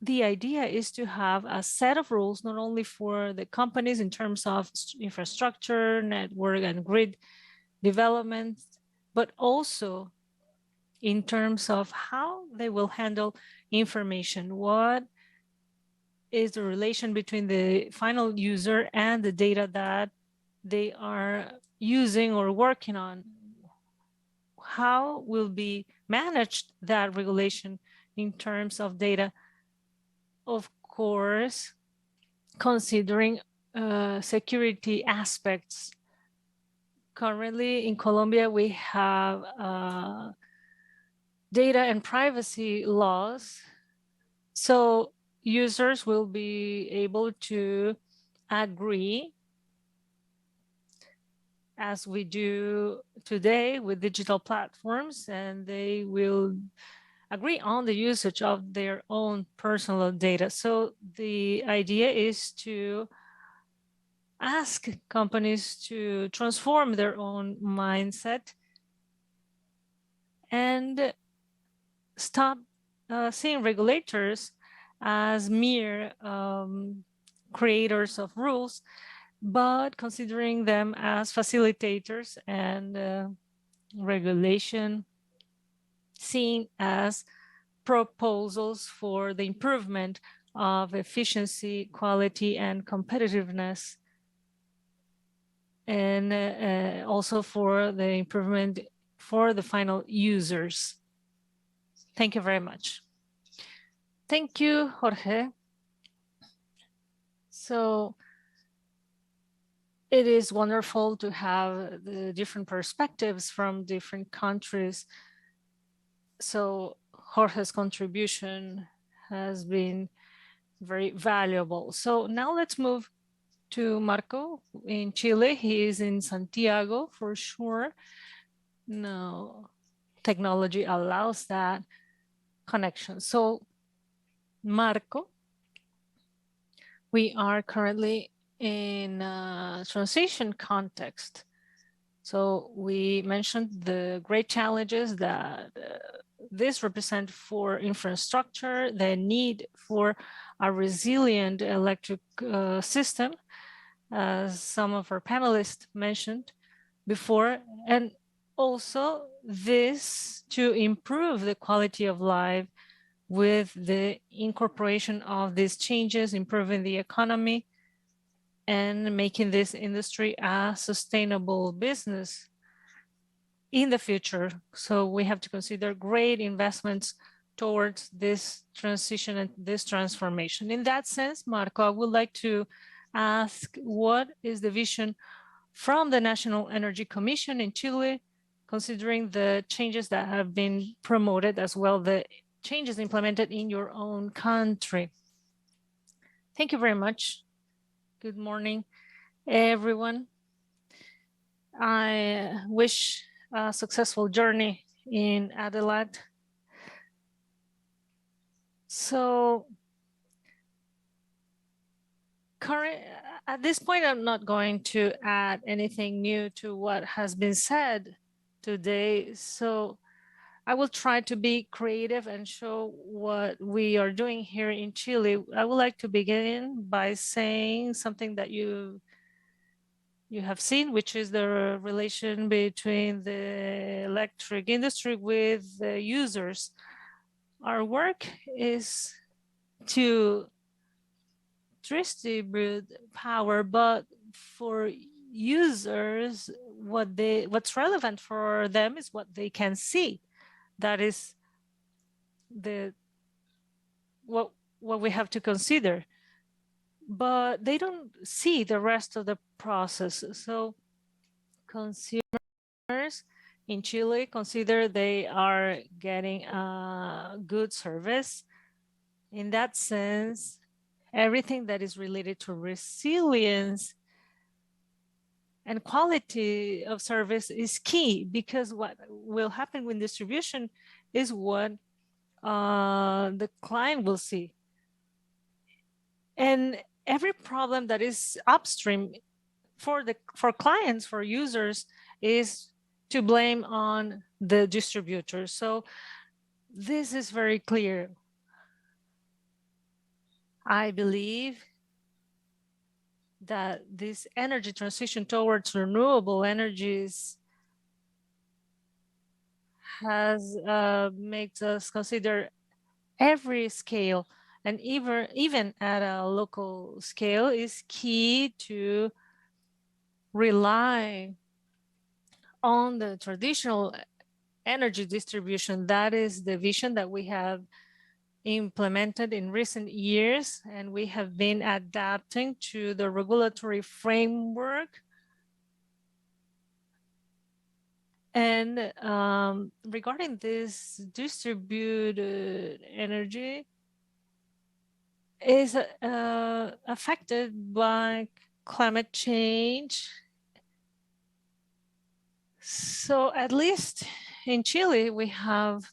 the idea is to have a set of rules, not only for the companies in terms of infrastructure, network, and grid development, but also in terms of how they will handle information. What is the relation between the final user and the data that they are using or working on? How will be managed that regulation in terms of data? Of course, considering security aspects. Currently in Colombia, we have data and privacy laws. So users will be able to agree, as we do today with digital platforms, and they will agree on the usage of their own personal data. So the idea is to ask companies to transform their own mindset and stop seeing regulators as mere creators of rules, but considering them as facilitators and regulation seen as proposals for the improvement of efficiency, quality, and competitiveness, and also for the improvement for the final users. Thank you very much. Thank you, Jorge. So it is wonderful to have the different perspectives from different countries. So Jorge's contribution has been very valuable. So now let's move to Marco in Chile. He is in Santiago for sure. No, technology allows that connection. So Marco, we are currently in a transition context. So we mentioned the great challenges that this represent for infrastructure, the need for a resilient electric system, as some of our panelists mentioned before, and also this to improve the quality of life with the incorporation of these changes, improving the economy, and making this industry a sustainable business in the future. So we have to consider great investments towards this transition and this transformation. In that sense, Marco, I would like to ask, what is the vision from the National Energy Commission in Chile, considering the changes that have been promoted, as well the changes implemented in your own country? Thank you very much. Good morning, everyone. I wish a successful journey in ADELAT. So at this point, I'm not going to add anything new to what has been said today. So I will try to be creative and show what we are doing here in Chile. I would like to begin by saying something that you have seen, which is the relation between the electric industry with the users. Our work is to distribute power, but for users, what's relevant for them is what they can see. That is what we have to consider. But they don't see the rest of the process. So consumers in Chile consider they are getting a good service. In that sense, everything that is related to resilience and quality of service is key, because what will happen with distribution is what the client will see. And every problem that is upstream for clients, for users, is to blame on the distributor. So this is very clear. I believe that this energy transition towards renewable energies has makes us consider every scale, and even at a local scale, is key to rely on the traditional energy distribution. That is the vision that we have implemented in recent years, and we have been adapting to the regulatory framework. And regarding this distributed energy is affected by climate change. So at least in Chile, we have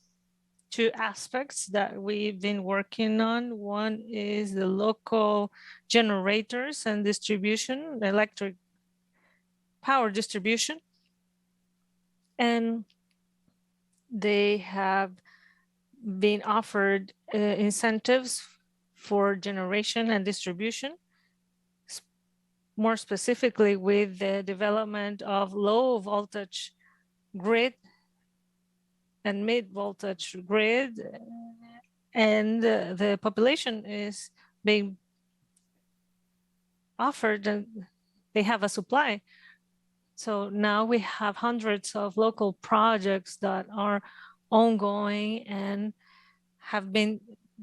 two aspects that we've been working on. One is the local generators and distribution, electric power distribution. And they have been offered incentives for generation and distribution, more specifically with the development of low voltage grid and mid voltage grid, and the population is being offered and they have a supply. So now we have hundreds of local projects that are ongoing and have been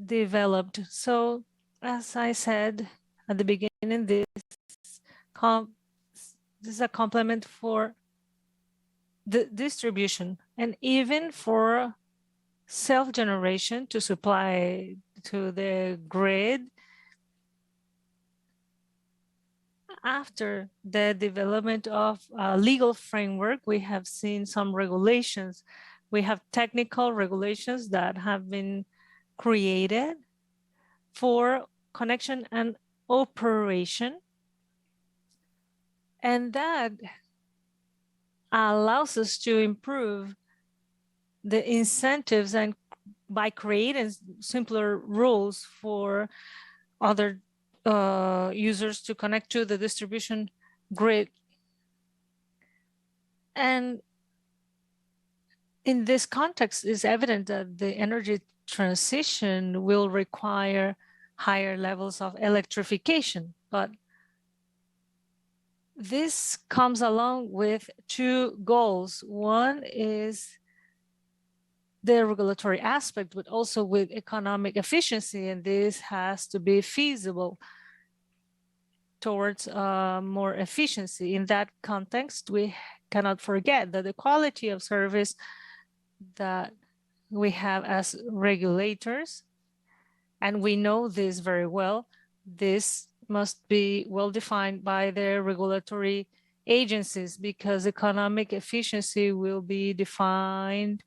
developed. So as I said at the beginning, this is a complement for the distribution and even for self-generation to supply to the grid. After the development of a legal framework, we have seen some regulations. We have technical regulations that have been created for connection and operation And that allows us to improve the incentives and by creating simpler rules for other users to connect to the distribution grid. And in this context, it's evident that the energy transition will require higher levels of electrification, but this comes along with two goals. One is the regulatory aspect, but also with economic efficiency, and this has to be feasible towards more efficiency. In that context, we cannot forget that the quality of service that we have as regulators, and we know this very well, this must be well defined by the regulatory agencies, because economic efficiency will be defined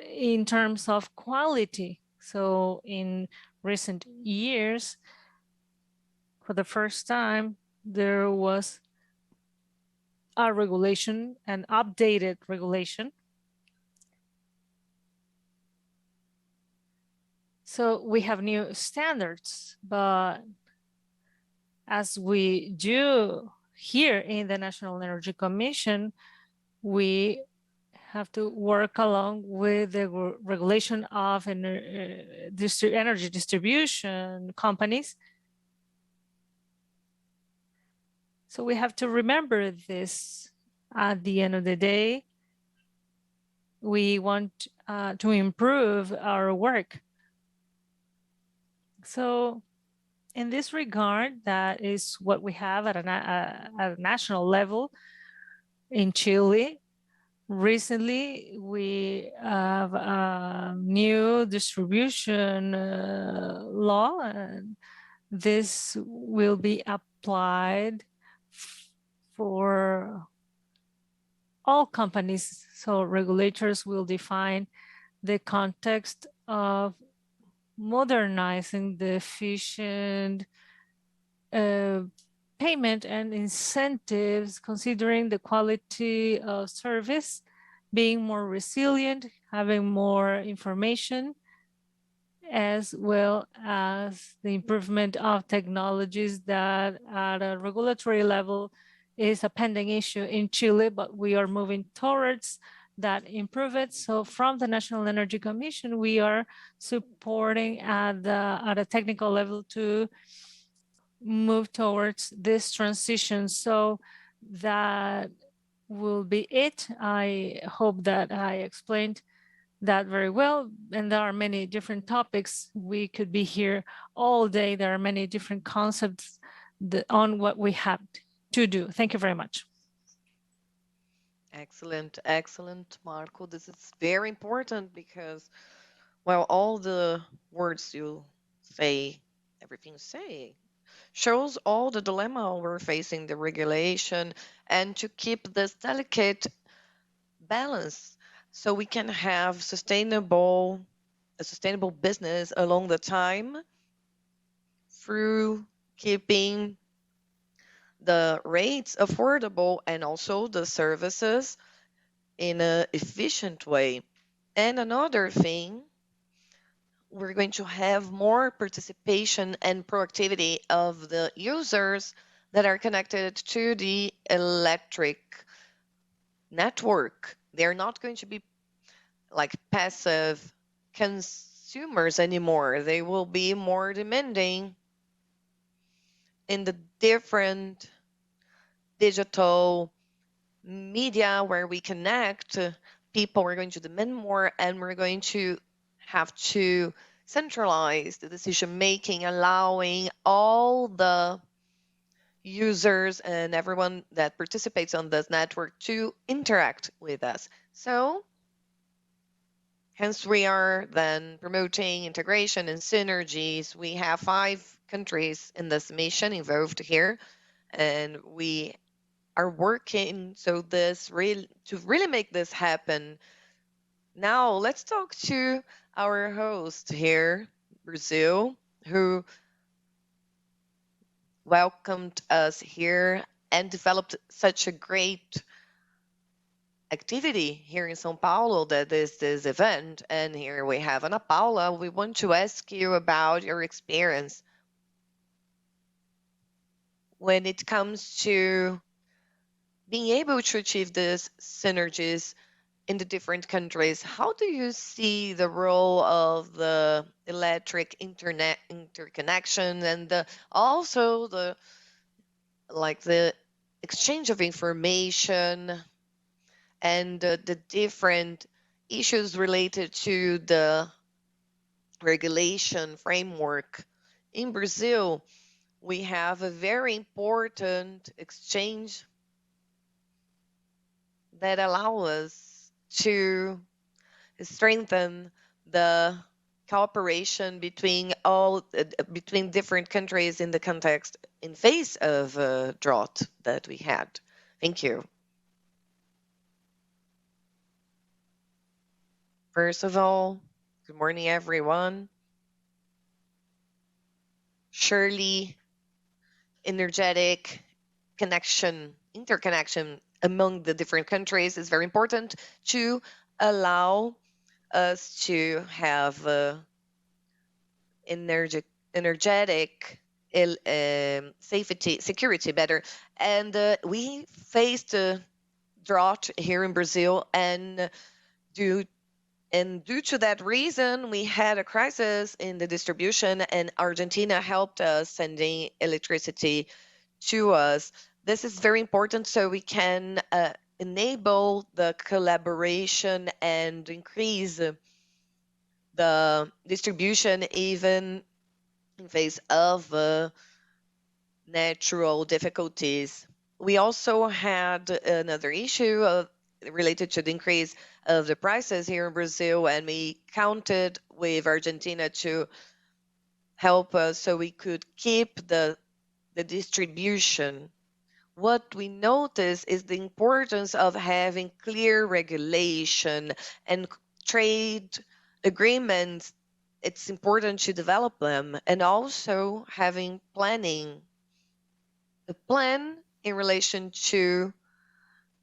in terms of quality. So in recent years, for the first time, there was a regulation, an updated regulation. So we have new standards, but as we do here in the National Energy Commission, we have to work along with the regulation of energy distribution companies. So we have to remember this. At the end of the day, we want to improve our work. So in this regard, that is what we have at a national level in Chile. Recently, we have a new distribution law, and this will be applied for all companies. So regulators will define the context of modernizing the efficient payment and incentives, considering the quality of service, being more resilient, having more information, as well as the improvement of technologies that at a regulatory level is a pending issue in Chile, but we are moving towards that improve it. So from the National Energy Commission, we are supporting at a technical level to move towards this transition. So that will be it. I hope that I explained that very well. And there are many different topics. We could be here all day. There are many different concepts on what we have to do. Thank you very much. Excellent, excellent, Marco. This is very important because, well, all the words you say, everything you say, shows all the dilemma we're facing, the regulation, and to keep this delicate balance so we can have a sustainable business along the time through keeping the rates affordable and also the services in an efficient way. And another thing, we're going to have more participation and proactivity of the users that are connected to the electric network. They're not going to be like passive consumers anymore. They will be more demanding in the different digital media where we connect. People are going to demand more, and we're going to have to centralize the decision making, allowing all the users and everyone that participates on this network to interact with us. So hence we are then promoting integration and synergies. We have 5 countries in this mission involved here, and we are working so to really make this happen. Now let's talk to our host here, Brazil, who welcomed us here and developed such a great activity here in São Paulo that is this event. And here we have Ana Paula. We want to ask you about your experience when it comes to being able to achieve these synergies in the different countries. How do you see the role of the electric internet interconnection and also the exchange of information and the different issues related to the regulation framework? In Brazil, we have a very important exchange that allow us to strengthen the cooperation between between different countries in the context in face of drought that we had. Thank you. First of all, good morning, everyone. Surely, energetic interconnection among the different countries is very important to allow us to have energetic security better. And we faced a drought here in Brazil, and due to that reason, we had a crisis in the distribution, and Argentina helped us sending electricity to us. This is very important so we can enable the collaboration and increase the distribution even in face of natural difficulties. We also had another issue related to the increase of the prices here in Brazil, and we counted with Argentina to help us so we could keep the distribution. What we notice is the importance of having clear regulation and trade agreements. It's important to develop them, and also having planning. A plan in relation to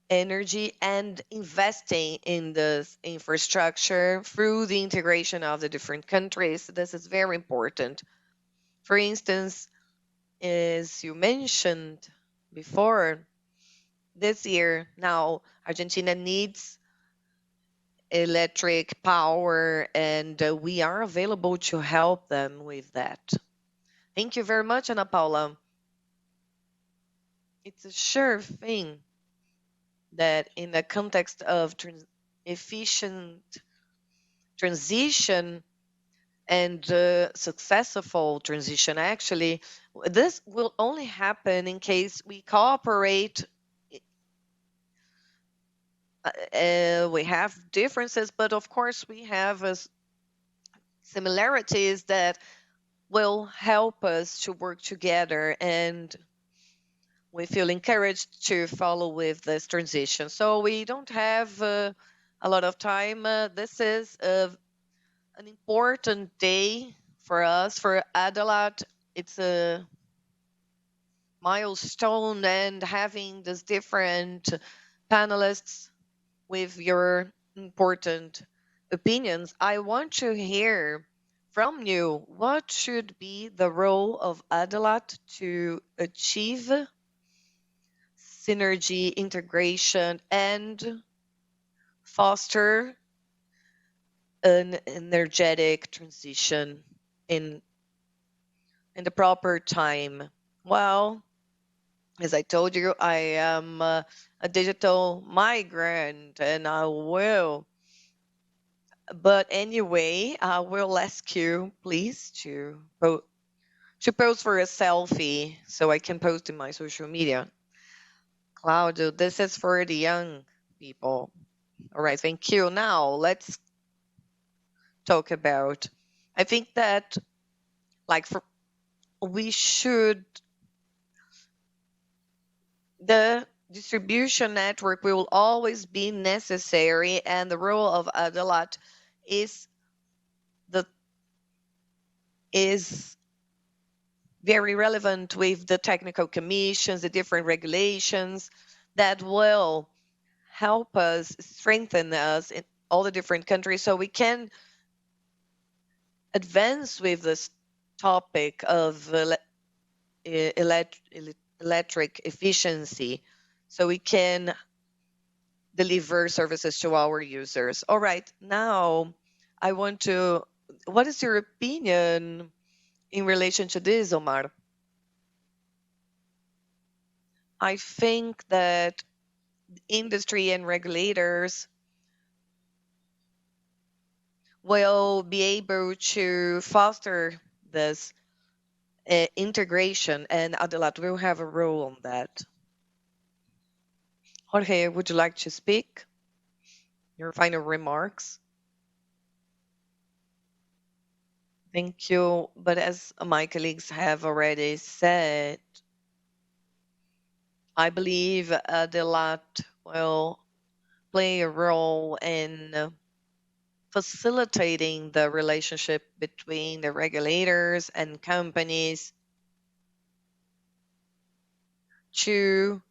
energy and investing in the infrastructure through the integration of the different countries. This is very important. For instance, as you mentioned before, this year now Argentina needs electric power, and we are available to help them with that. Thank you very much, Ana Paula. It's a sure thing that in the context of efficient transition and successful transition, actually, this will only happen in case we cooperate. We have differences, but of course we have similarities that will help us to work together, and we feel encouraged to follow with this transition. So we don't have a lot of time. This is an important day for us, for ADELAT. It's a milestone, and having these different panelists with your important opinions, I want to hear from you what should be the role of ADELAT to achieve synergy, integration, and foster an energetic transition in the proper time. Well, as I told you, I am a digital migrant, and I will. But anyway, I will ask you, please, to pose for a selfie so I can post in my social media. Claudio, this is for the young people. All right, thank you. Now let's talk about. I think that, we should. The distribution network will always be necessary, and the role of ADELAT is very relevant with the technical commissions, the different regulations that will help us strengthen us in all the different countries so we can advance with this topic of electric efficiency so we can deliver services to our users. All right, now what is your opinion in relation to this, Omar? I think that industry and regulators will be able to foster this integration, and ADELAT will have a role on that. Jorge, would you like to speak? Your final remarks? Thank you. But as my colleagues have already said, I believe ADELAT will play a role in facilitating the relationship between the regulators and companies to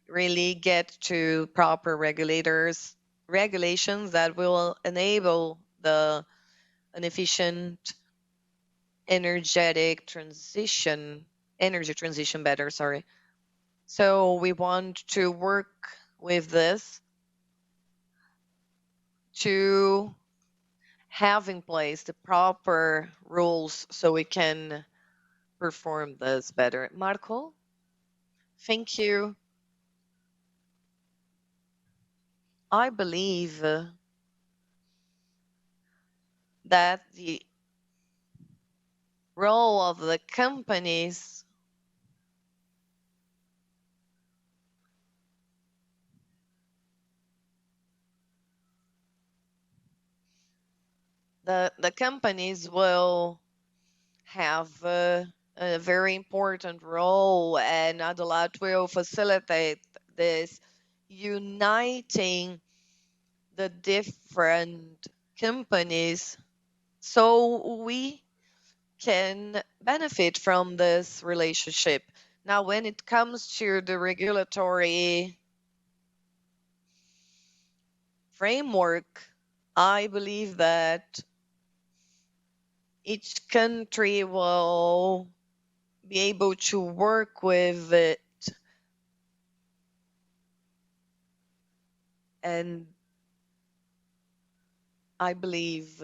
really get to proper regulations that will enable an efficient energy transition better, sorry. So we want to work with this to have in place the proper rules so we can perform this better. Marco, thank you. I believe that the role of the companies the companies will have a very important role, and ADELAT will facilitate this, uniting the different companies so we can benefit from this relationship. Now, when it comes to the regulatory framework, I believe that each country will be able to work with it, and I believe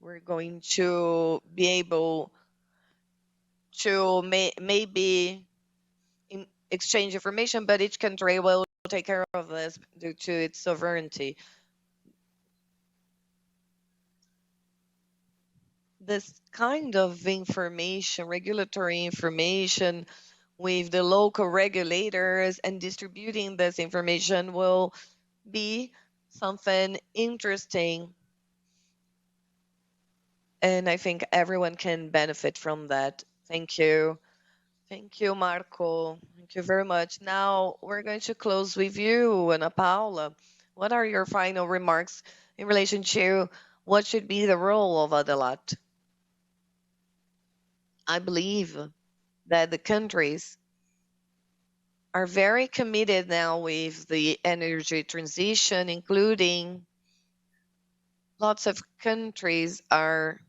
we're going to be able to maybe exchange information, but each country will take care of this due to its sovereignty. This kind of information, regulatory information with the local regulators and distributing this information will be something interesting. And I think everyone can benefit from that. Thank you. Thank you, Marco. Thank you very much. Now we're going to close with you, Ana Paula. What are your final remarks in relation to what should be the role of ADELAT? I believe that the countries are very committed now with the energy transition, including lots of countries are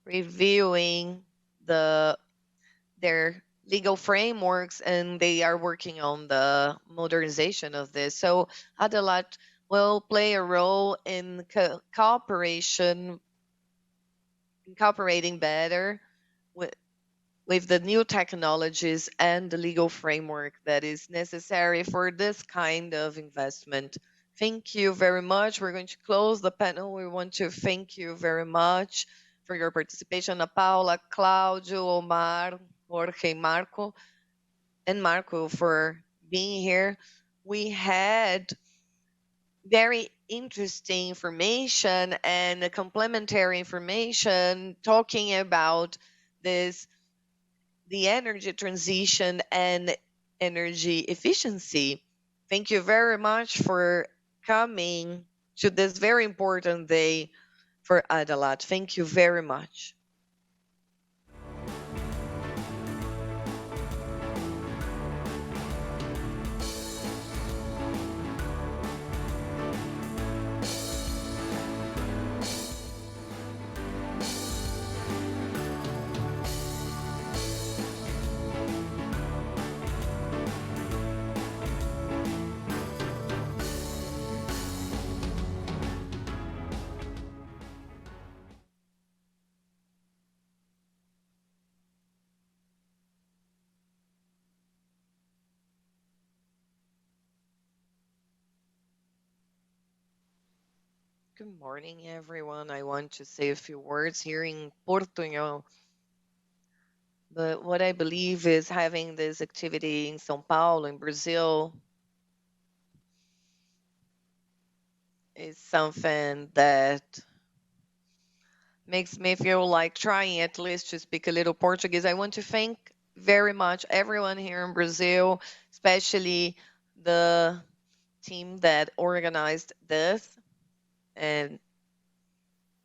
reviewing their legal frameworks, and they are working on the modernization of this. So ADELAT will play a role in cooperating better with the new technologies and the legal framework that is necessary for this kind of investment. Thank you very much. We're going to close the panel. We want to thank you very much for your participation, Ana Paula, Claudio, Omar, Jorge, Marco, and Marco for being here. We had very interesting information and complementary information talking about the energy transition and energy efficiency. Thank you very much for coming to this very important day for ADELAT. Thank you very much. Good morning, everyone. I want to say a few words here in Portuñol. But what I believe is having this activity in São Paulo, in Brazil, is something that makes me feel like trying at least to speak a little Portuguese. I want to thank very much everyone here in Brazil, especially the team that organized this and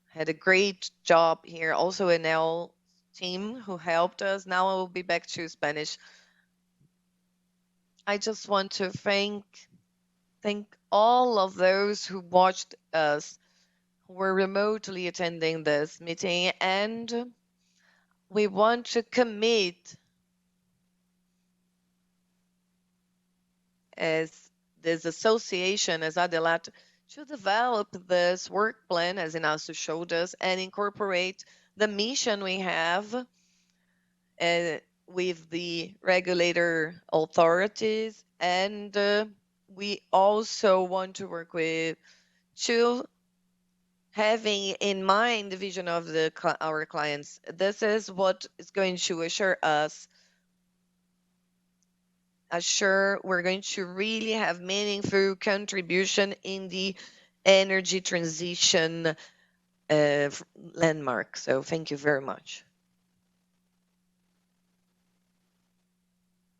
had a great job here. Also, an L team who helped us. Now I will be back to Spanish. I just want to thank all of those who watched us, who were remotely attending this meeting, and we want to commit as this association, as ADELAT, to develop this work plan, as Inácio showed us, and incorporate the mission we have with the regulator authorities. And we also want to work with to having in mind the vision of our clients. This is what is going to assure we're going to really have meaningful contribution in the energy transition landmark. So thank you very much.